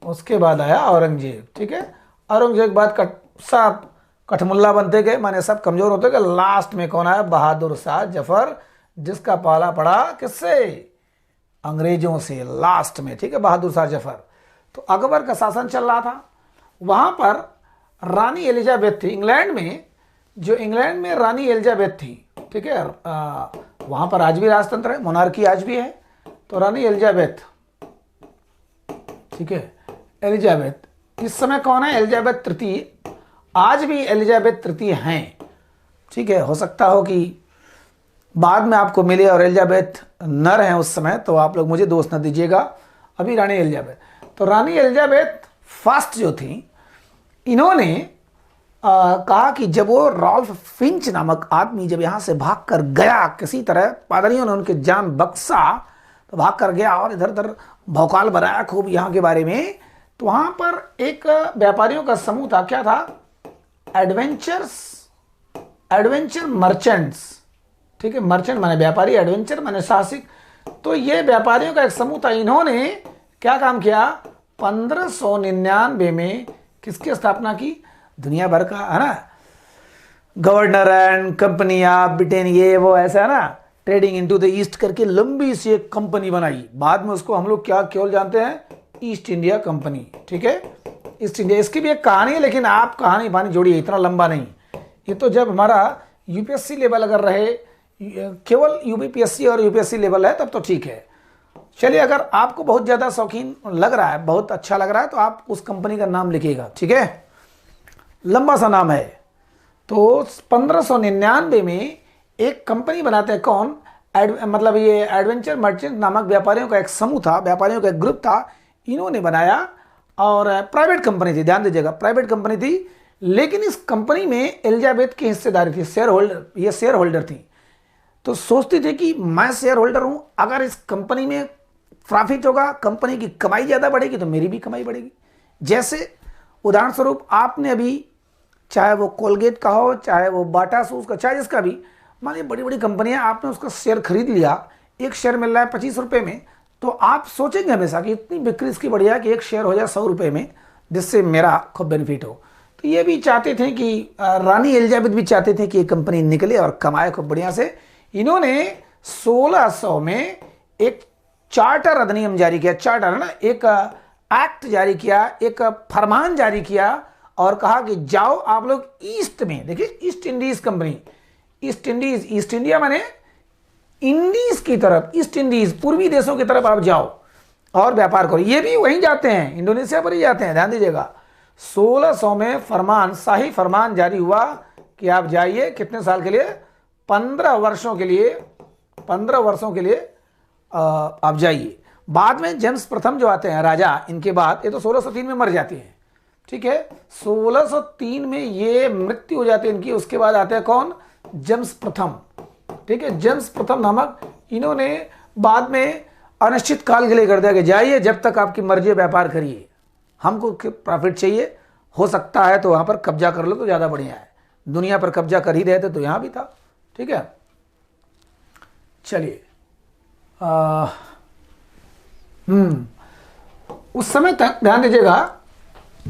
उसके बाद आया औरंगजेब। ठीक है, औरंगजेब के बाद सब कठमुल्ला बनते गए, माने सब कमजोर होते गए। लास्ट में कौन आया? बहादुर शाह जफर, जिसका पाला पड़ा किससे? अंग्रेजों से लास्ट में। ठीक है, बहादुर शाह जफर। तो अकबर का शासन चल रहा था। वहां पर रानी एलिजाबेथ थी, इंग्लैंड में, जो इंग्लैंड में रानी एलिजाबेथ थी। ठीक है, वहां पर आज भी राजतंत्र है, मोनार्की आज भी है। तो रानी एलिजाबेथ, ठीक है, एलिजाबेथ इस समय कौन है? एलिजाबेथ तृतीय, आज भी एलिजाबेथ तृतीय हैं। ठीक है, हो सकता हो कि बाद में आपको मिले और एलिजाबेथ न रहे उस समय, तो आप लोग मुझे दोष न दीजिएगा। अभी रानी एलिजाबेथ, तो रानी एलिजाबेथ फर्स्ट जो थी, इन्होंने कहा कि जब वो रॉल्फ फिंच नामक आदमी जब यहाँ से भाग कर गया, किसी तरह पादरियों ने उनके जान बख्शा, तो भाग कर गया और इधर उधर भौकाल बनाया खूब यहाँ के बारे में। तो वहाँ पर एक व्यापारियों का समूह था, क्या था? Adventure merchants. ठीक है, मर्चेंट माने व्यापारी, एडवेंचर माने साहसिक। तो ये व्यापारियों का एक समूह था। इन्होंने क्या काम किया? 1599 में किसकी स्थापना की? दुनिया भर का, है ना, गवर्नर एंड कंपनियां, ब्रिटेन, ये वो ऐसा है ना, ट्रेडिंग इनटू द ईस्ट करके लंबी सी एक कंपनी बनाई। बाद में उसको हम लोग क्या केवल जानते हैं? East India company. ठीक है, ईस्ट इंडिया, इसकी भी एक कहानी है, लेकिन आप कहानी पानी जोड़िए, इतना लंबा नहीं। ये तो जब हमारा यूपीएससी लेवल अगर रहे, केवल यूपीएससी और यूपीएससी लेवल है, तब तो ठीक है। चलिए, अगर आपको बहुत ज़्यादा शौकीन लग रहा है, बहुत अच्छा लग रहा है, तो आप उस कंपनी का नाम लिखिएगा। ठीक है, लंबा सा नाम है। तो 1599 में एक कंपनी बनाते हैं, कौन? मतलब ये एडवेंचर मर्चेंट नामक व्यापारियों का एक समूह था, व्यापारियों का एक ग्रुप था, इन्होंने बनाया। और प्राइवेट कंपनी थी, ध्यान दीजिएगा, प्राइवेट कंपनी थी। लेकिन इस कंपनी में एलिजाबेथ की हिस्सेदारी थी, शेयर होल्डर, ये शेयर होल्डर थी। तो सोचती थी कि मैं शेयर होल्डर हूं, अगर इस कंपनी में प्रॉफिट होगा, कंपनी की कमाई ज़्यादा बढ़ेगी, तो मेरी भी कमाई बढ़ेगी। जैसे उदाहरण स्वरूप आपने अभी, चाहे वो कोलगेट का हो, चाहे वो बाटा शूज का, चाहे जिसका भी, मान लीजिए बड़ी बड़ी कंपनियां, आपने उसका शेयर खरीद लिया, एक शेयर मिल रहा है 25 रुपये में, तो आप सोचेंगे हमेशा कि इतनी बिक्री इसकी बढ़िया है कि एक शेयर हो जाए 100 रुपये में, जिससे मेरा खूब बेनिफिट हो। तो ये भी चाहते थे कि रानी एलिजाबेथ भी चाहते थे कि ये कंपनी निकले और कमाए खूब बढ़िया से। इन्होंने 1600 में एक चार्टर अधिनियम जारी किया, चार्टर है ना, एक एक्ट जारी किया, एक फरमान जारी किया और कहा कि जाओ आप लोग ईस्ट में, देखिए east Indies company, east Indies, east India माने इंडीज की तरफ, ईस्ट इंडीज पूर्वी देशों की तरफ आप जाओ और व्यापार करो। ये भी वहीं जाते हैं, इंडोनेशिया पर ही जाते हैं, ध्यान दीजिएगा। 1600 में फरमान, शाही फरमान जारी हुआ कि आप जाइए, कितने साल के लिए? 15 वर्षों के लिए, 15 वर्षों के लिए आप जाइए। बाद में जेम्स प्रथम जो आते हैं राजा, इनके बाद, ये तो 1603 में मर जाती हैं। ठीक है, 1603 में ये मृत्यु हो जाती है इनकी। उसके बाद आते हैं कौन? जेम्स प्रथम। ठीक है, जेम्स प्रथम नामक, इन्होंने बाद में अनिश्चित काल के लिए कर दिया कि जाइए, जब तक आपकी मर्जी, व्यापार करिए, हमको प्रॉफिट चाहिए, हो सकता है तो वहां पर कब्जा कर लो तो ज्यादा बढ़िया है। दुनिया पर कब्जा कर ही रहे थे तो यहां भी था। ठीक है, चलिए, उस समय तक ध्यान दीजिएगा।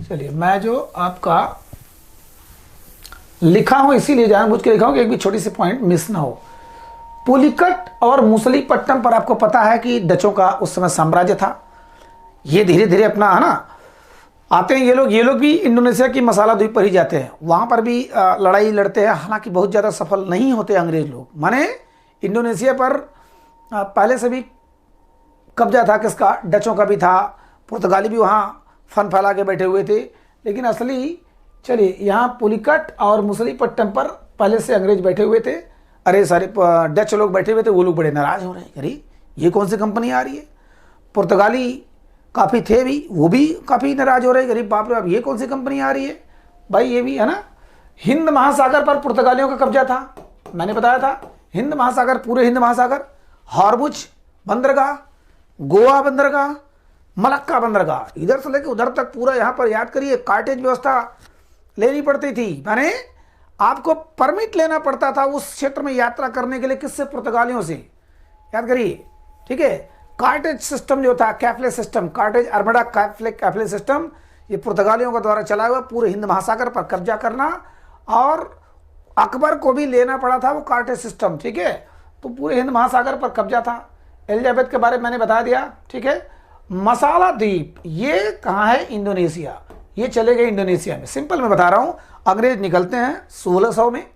चलिए, मैं जो आपका लिखा हूं इसीलिए जानबूझ के लिखा हूं कि एक भी छोटी सी पॉइंट मिस ना हो। पुलिकट और मुसलीपट्टनम पर आपको पता है कि डचों का उस समय साम्राज्य था। ये धीरे धीरे अपना है ना आते हैं ये लोग भी इंडोनेशिया की मसाला द्वीप पर ही जाते हैं, वहां पर भी लड़ाई लड़ते हैं, हालांकि बहुत ज़्यादा सफल नहीं होते अंग्रेज लोग। माने इंडोनेशिया पर पहले से भी कब्जा था किसका, डचों का भी था, पुर्तगाली भी वहाँ फन फैला के बैठे हुए थे। लेकिन असली चलिए यहाँ पुलिकट और मुसलीपट्टनम पर पहले से अंग्रेज बैठे हुए थे, अरे सारे डच लोग बैठे हुए थे, वो लोग बड़े नाराज हो रहे हैं, अरे ये कौन सी कंपनी आ रही है। पुर्तगाली काफ़ी थे भी, वो भी काफ़ी नाराज हो रहे हैं, गरीब बाप रे अब ये कौन सी कंपनी आ रही है भाई। ये भी है ना, हिंद महासागर पर पुर्तगालियों का कब्जा था, मैंने बताया था। हिंद महासागर, पूरे हिंद महासागर, हॉर्मुज बंदरगाह, गोवा बंदरगाह, मलक्का बंदरगाह, इधर से लेकर उधर तक पूरा यहाँ पर याद करिए कार्टेज व्यवस्था लेनी पड़ती थी। माने आपको परमिट लेना पड़ता था उस क्षेत्र में यात्रा करने के लिए, किससे, पुर्तगालियों से, याद करिए, ठीक है। कार्टेज सिस्टम जो था, कैफले सिस्टम, कार्टेज अर्मडा कैफले सिस्टम, ये पुर्तगालियों के द्वारा चलाया हुआ, पूरे हिंद महासागर पर कब्जा करना, और अकबर को भी लेना पड़ा था वो कार्टेज सिस्टम, ठीक है। तो पूरे हिंद महासागर पर कब्जा था। एलिजाबेथ के बारे में मैंने बता दिया, ठीक है। मसाला द्वीप ये कहाँ है, इंडोनेशिया, ये चले गए इंडोनेशिया में। सिंपल मैं बता रहा हूँ, अंग्रेज निकलते हैं 1600 में,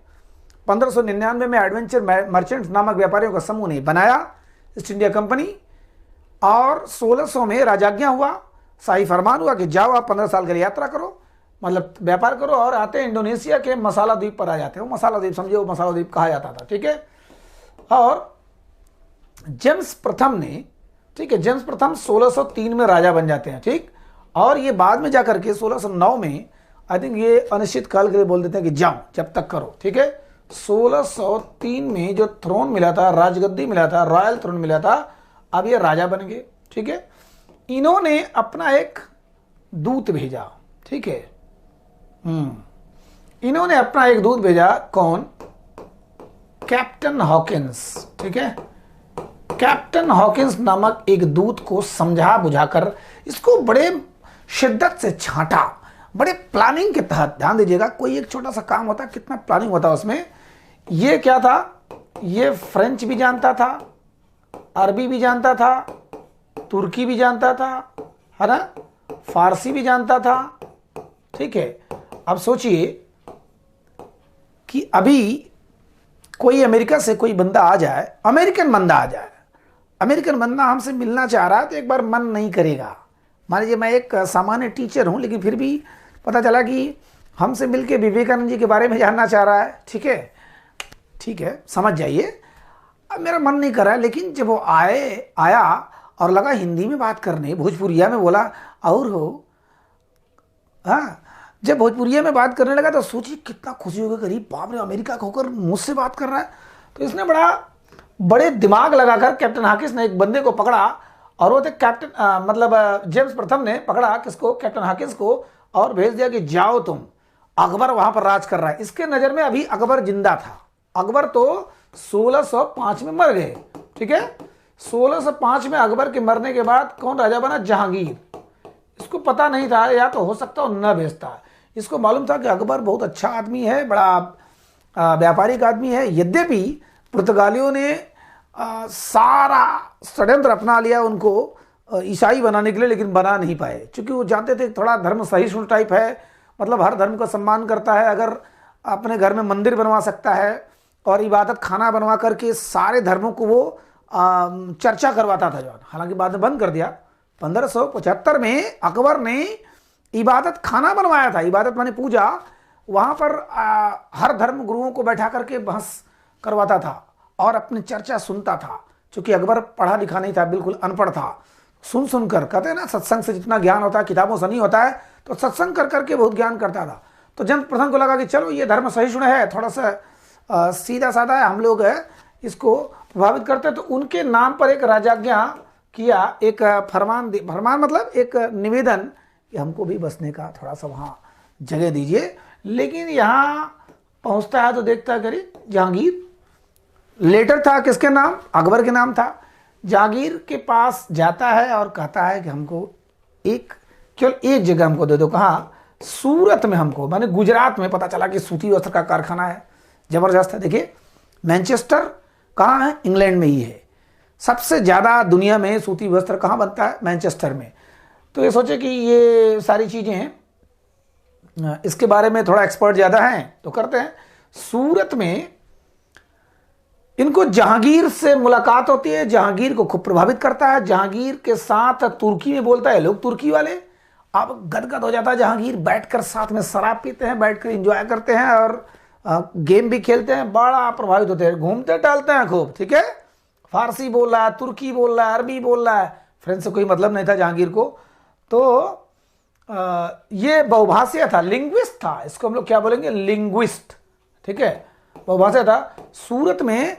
1599 में एडवेंचर मर्चेंट्स नामक व्यापारियों का समूह ने बनाया ईस्ट इंडिया कंपनी, और 1600 में राजाज्ञा हुआ, शाही फरमान हुआ कि जाओ आप 15 साल के लिए यात्रा करो, मतलब व्यापार करो, और आते हैं इंडोनेशिया के मसाला द्वीप पर आ जाते हैं। वो मसाला द्वीप समझे, वो मसाला द्वीप कहा जाता था, ठीक है। और जेम्स प्रथम ने, ठीक है, जेम्स प्रथम 1603 में राजा बन जाते हैं, ठीक। और ये बाद में जाकर के 1609 में आई थिंक ये अनिश्चित काल के लिए बोल देते हैं कि जाओ जब तक करो, ठीक है। 1603 में जो थ्रोन मिला था, राजगद्दी मिला था, रॉयल थ्रोन मिला था, अब ये राजा बन गए, ठीक है। इन्होंने अपना एक दूत भेजा, ठीक है। इन्होंने अपना एक दूत भेजा, कौन, कैप्टन हॉकिंस, ठीक है। कैप्टन हॉकिंस नामक एक दूत को समझा बुझाकर इसको बड़े शिद्दत से छांटा, बड़े प्लानिंग के तहत। ध्यान दीजिएगा, कोई एक छोटा सा काम होता है, कितना प्लानिंग होता है उसमें। ये क्या था, ये फ्रेंच भी जानता था, अरबी भी जानता था, तुर्की भी जानता था, है ना, फारसी भी जानता था, ठीक है। अब सोचिए कि अभी कोई अमेरिका से कोई बंदा आ जाए, अमेरिकन बंदा आ जाए, अमेरिकन बंदा हमसे मिलना चाह रहा है, तो एक बार मन नहीं करेगा। मान लीजिए मैं एक सामान्य टीचर हूं, लेकिन फिर भी पता चला कि हमसे मिलके विवेकानंद जी के बारे में जानना चाह रहा है, ठीक है, ठीक है, समझ जाइए। अब मेरा मन नहीं कर रहा है, लेकिन जब वो आया और लगा हिंदी में बात करने, भोजपुरिया में बोला, और हो, हाँ, जब भोजपुरिया में बात करने लगा तो सोचिए कितना खुशी होगा, गरीब बाप रे, अमेरिका का होकर मुझसे बात कर रहा है। तो इसने बड़े दिमाग लगाकर कैप्टन हाकिंस ने एक बंदे को पकड़ा, और वो थे कैप्टन मतलब जेम्स प्रथम ने पकड़ा किसको, कैप्टन हाकिंस को, और भेज दिया कि जाओ तुम, अकबर वहां पर राज कर रहा है। इसके नज़र में अभी अकबर जिंदा था। अकबर तो 1605 में मर गए, ठीक है। 1605 में अकबर के मरने के बाद कौन राजा बना, जहांगीर। इसको पता नहीं था, या तो हो सकता हो न भेजता। इसको मालूम था कि अकबर बहुत अच्छा आदमी है, बड़ा व्यापारिक आदमी है। यद्यपि पुर्तगालियों ने सारा षड्यंत्र अपना लिया उनको ईसाई बनाने के लिए, लेकिन बना नहीं पाए, क्योंकि वो जानते थे थोड़ा धर्म सहिष्णु टाइप है, मतलब हर धर्म का सम्मान करता है। अगर अपने घर में मंदिर बनवा सकता है और इबादत खाना बनवा करके सारे धर्मों को वो चर्चा करवाता था, जो हालांकि बाद में बंद कर दिया। 1575 में अकबर ने इबादत खाना बनवाया था, इबादत माने पूजा, वहाँ पर हर धर्म गुरुओं को बैठा करके बहस करवाता था और अपनी चर्चा सुनता था। क्योंकि अकबर पढ़ा लिखा नहीं था, बिल्कुल अनपढ़ था। सुन कर, कहते हैं ना, सत्संग से जितना ज्ञान होता है किताबों से नहीं होता है, तो सत्संग कर करके बहुत ज्ञान करता था। तो जेम्स प्रथम को लगा कि चलो ये धर्म सहिष्णु है, थोड़ा सा सीधा साधा है, हम लोग इसको प्रभावित करते हैं। तो उनके नाम पर एक राजाज्ञा किया, एक फरमान मतलब एक निवेदन कि हमको भी बसने का थोड़ा सा वहाँ जगह दीजिए। लेकिन यहाँ पहुँचता है तो देखता है करी जहांगीर, लेटर था किसके नाम, अकबर के नाम था। जहांगीर के पास जाता है और कहता है कि हमको केवल एक जगह हमको दे दो। कहाँ, सूरत में हमको माने गुजरात में पता चला कि सूती वस्त्र का कारखाना है, जबरदस्त है। देखिए मैनचेस्टर कहाँ है, इंग्लैंड में ही है। सबसे ज़्यादा दुनिया में सूती वस्त्र कहाँ बनता है, मैनचेस्टर में। तो ये सोचे कि ये सारी चीज़ें हैं, इसके बारे में थोड़ा एक्सपर्ट ज़्यादा हैं तो करते हैं। सूरत में इनको जहांगीर से मुलाकात होती है, जहांगीर को खूब प्रभावित करता है। जहांगीर के साथ तुर्की में बोलता है, लोग तुर्की वाले। अब गदगद हो जाता है जहांगीर, बैठकर साथ में शराब पीते हैं, बैठकर एंजॉय करते हैं और गेम भी खेलते हैं, बड़ा प्रभावित होते हैं, घूमते टहलते हैं खूब। ठीक है, फारसी बोल रहा है, तुर्की बोल रहा है, अरबी बोल रहा है। फ्रेंच से कोई मतलब नहीं था जहांगीर को। तो ये बहुभाषीय था, लिंग्विस्ट था। इसको हम लोग क्या बोलेंगे, लिंग्विस्ट। ठीक है, बहुभाषा था। सूरत में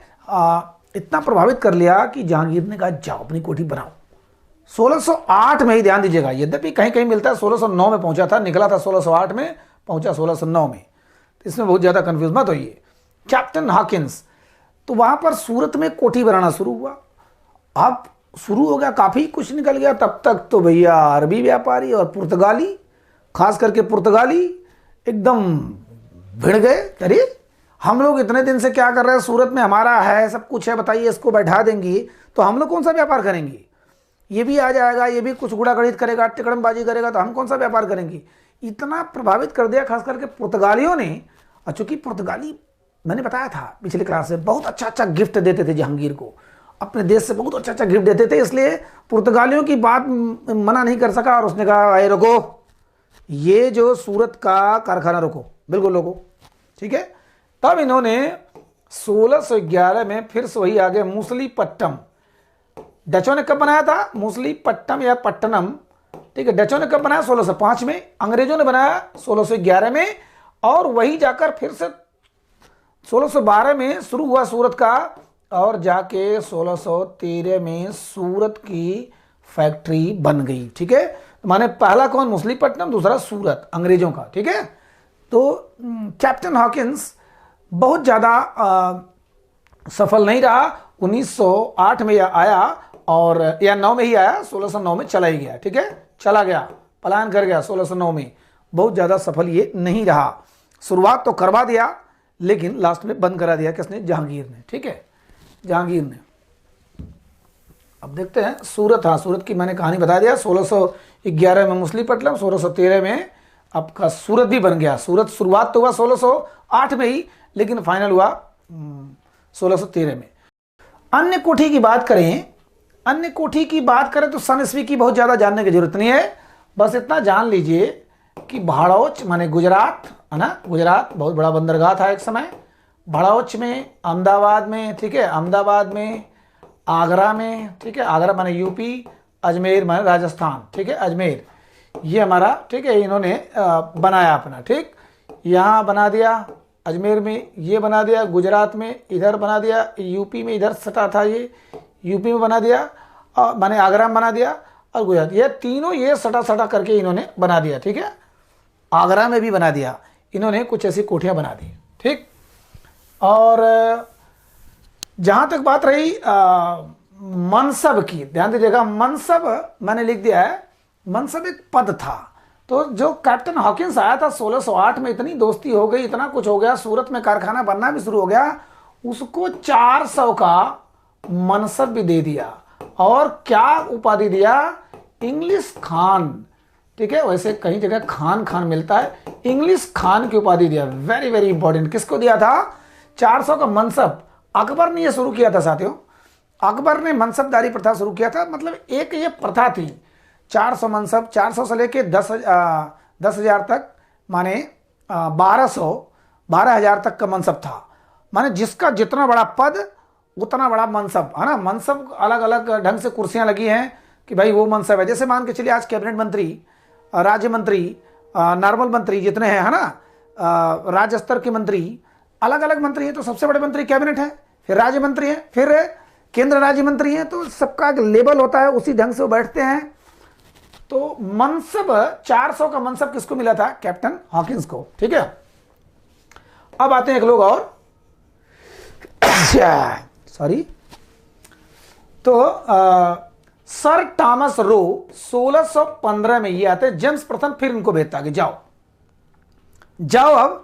इतना प्रभावित कर लिया कि जहांगीर ने कहा जाओ अपनी कोठी बनाओ। 1608 में ही, ध्यान दीजिएगा, यद्यपि कहीं कहीं मिलता है 1609 में पहुंचा था, निकला था 1608 में, पहुंचा 1609 में। तो इसमें बहुत ज़्यादा कंफ्यूज मत होइए। कैप्टन हॉकिंस, तो वहाँ पर सूरत में कोठी बनाना शुरू हुआ। अब शुरू हो गया, काफ़ी कुछ निकल गया। तब तक तो भैया अरबी व्यापारी और पुर्तगाली, खास करके पुर्तगाली एकदम भिड़ गए। अरे हम लोग इतने दिन से क्या कर रहे हैं, सूरत में हमारा है, सब कुछ है, बताइए इसको बैठा देंगी तो हम लोग कौन सा व्यापार करेंगे। ये भी आ जाएगा, ये भी कुछ गुड़ा गणित करेगा, टिकड़मबाजी करेगा, तो हम कौन सा व्यापार करेंगे। इतना प्रभावित कर दिया खास करके पुर्तगालियों ने। और चूंकि पुर्तगाली, मैंने बताया था पिछले क्लास में, बहुत अच्छा अच्छा गिफ्ट देते थे जहांगीर को, अपने देश से बहुत अच्छा अच्छा गिफ्ट देते थे, इसलिए पुर्तगालियों की बात मना नहीं कर सका। और उसने कहा भाई रुको, ये जो सूरत का कारखाना रुको, बिल्कुल रुको। ठीक है, तब इन्होंने 1611 में फिर से वही आ गए, मूसलीपट्टनम। डचों ने कब बनाया था, मूसलीपट्टनम या पट्टनम। ठीक है, डचों ने कब बनाया, 1605 में। अंग्रेजों ने बनाया 1611 में। और वही जाकर फिर से 1612 में शुरू हुआ सूरत का, और जाके 1613 में सूरत की फैक्ट्री बन गई। ठीक है, माने पहला कौन, मूसलीपट्टनम, दूसरा सूरत, अंग्रेजों का। ठीक है, तो कैप्टन हॉकिंस बहुत ज़्यादा सफल नहीं रहा। 1908 में यह आया, और या 9 में ही आया, 1609 में चला ही गया। ठीक है, चला गया, पलायन कर गया 1609 में। बहुत ज़्यादा सफल ये नहीं रहा। शुरुआत तो करवा दिया, लेकिन लास्ट में बंद करा दिया किसने, जहांगीर ने। ठीक है, जहांगीर ने। अब देखते हैं सूरत। हाँ, सूरत की मैंने कहानी बता दिया। 1611 में मूसलीपट्टनम, 1613 में आपका सूरत भी बन गया। सूरत शुरुआत तो हुआ 1608 में ही, लेकिन फाइनल हुआ 1613 में। अन्य कोठी की बात करें, अन्य कोठी की बात करें तो सन ईस्वी की बहुत ज़्यादा जानने की जरूरत नहीं है। बस इतना जान लीजिए कि भड़ौच माने गुजरात है ना, गुजरात बहुत बड़ा बंदरगाह था एक समय। भड़ौच में, अहमदाबाद में, ठीक है, अहमदाबाद में, आगरा में, ठीक है, आगरा माने यूपी, अजमेर माने राजस्थान। ठीक है, अजमेर ये हमारा, ठीक है, इन्होंने बनाया अपना। ठीक, यहाँ बना दिया, अजमेर में ये बना दिया, गुजरात में इधर बना दिया, यूपी में इधर सटा था ये, यूपी में बना दिया, और माने आगरा में बना दिया, और गुजरात, ये तीनों ये सटा सटा करके इन्होंने बना दिया। ठीक है, आगरा में भी बना दिया इन्होंने, कुछ ऐसी कोठियाँ बना दी। ठीक, और जहाँ तक बात रही मनसब की, ध्यान दीजिएगा, मनसब मैंने लिख दिया है, मनसब एक पद था। तो जो कैप्टन हॉकिंस आया था 1608 में, इतनी दोस्ती हो गई, इतना कुछ हो गया, सूरत में कारखाना बनना भी शुरू हो गया, उसको 400 का मनसब भी दे दिया। और क्या उपाधि दिया, इंग्लिश खान। ठीक है, वैसे कई जगह खान खान मिलता है, इंग्लिश खान की उपाधि दिया। Very very important. किसको दिया था, 400 का मनसब। अकबर ने यह शुरू किया था साथियों, अकबर ने मनसबदारी प्रथा शुरू किया था। मतलब एक ये प्रथा थी, 400 मनसब, 400 से लेके 10,000 तक, माने 12,000 तक का मनसब था। माने जिसका जितना बड़ा पद उतना बड़ा मनसब, है ना। मनसब अलग अलग ढंग से कुर्सियां लगी हैं कि भाई वो मनसब है। जैसे मान के चलिए आज कैबिनेट मंत्री, राज्य मंत्री, नॉर्मल मंत्री जितने हैं, है ना, राज्य स्तर के मंत्री, अलग अलग मंत्री हैं। तो सबसे बड़े मंत्री कैबिनेट है, फिर राज्य मंत्री हैं, फिर केंद्र राज्य मंत्री हैं। तो सबका एक लेवल होता है, उसी ढंग से वो बैठते हैं। तो मनसब 400 का मनसब किसको मिला था, कैप्टन हॉकिंस को। ठीक है, अब आते हैं एक लोग और, सॉरी, तो सर थॉमस रो 1615 में ये आते हैं। जेम्स प्रथम फिर इनको भेजता कि जाओ जाओ अब,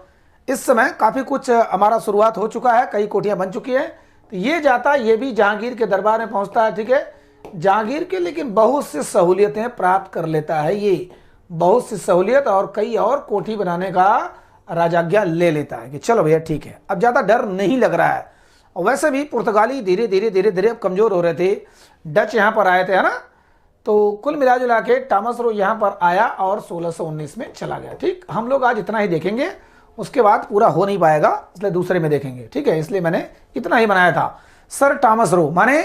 इस समय काफ़ी कुछ हमारा शुरुआत हो चुका है, कई कोठियाँ बन चुकी हैं। तो ये जाता, ये भी जहांगीर के दरबार में पहुंचता है, ठीक है, जहांगीर के लेकिन बहुत सी सहूलियतें प्राप्त कर लेता है ये, बहुत सी सहूलियत, और कई और कोठी बनाने का राजाज्ञा ले लेता है कि चलो भैया ठीक है, अब ज़्यादा डर नहीं लग रहा है। और वैसे भी पुर्तगाली धीरे धीरे धीरे धीरे अब कमज़ोर हो रहे थे, डच यहाँ पर आए थे, है ना। तो कुल मिला जुला के टॉमस रो यहाँ पर आया और 1619 में चला गया। ठीक, हम लोग आज इतना ही देखेंगे, उसके बाद पूरा हो नहीं पाएगा, इसलिए दूसरे में देखेंगे, ठीक है। इसलिए मैंने इतना ही बनाया था। सर टॉमस रो माने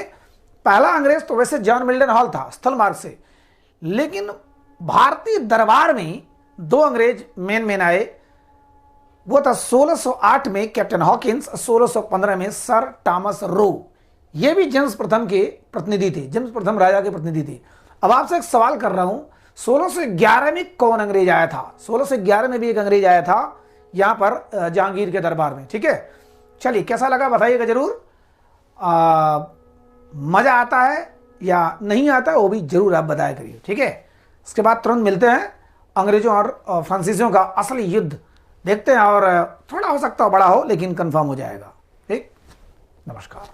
पहला अंग्रेज तो वैसे जॉन मिल्टन हॉल था स्थल मार्ग से, लेकिन भारतीय दरबार में दो अंग्रेज मेन आए। वो था 1608 में कैप्टन हॉकिंस, 1615 में सर टॉमस रो। ये भी जेम्स प्रथम के प्रतिनिधि थे, जेम्स प्रथम राजा के प्रतिनिधि थे। अब आपसे एक सवाल कर रहा हूं, 1611 में कौन अंग्रेज आया था? 1611 में भी एक अंग्रेज आया था यहां पर जहांगीर के दरबार में, ठीक है। चलिए कैसा लगा बताइएगा जरूर। मजा आता है या नहीं आता है वो भी जरूर आप बताया करिए, ठीक है। इसके बाद तुरंत मिलते हैं, अंग्रेजों और फ्रांसीसियों का असली युद्ध देखते हैं, और थोड़ा हो सकता हो बड़ा हो लेकिन कंफर्म हो जाएगा। ठीक, नमस्कार।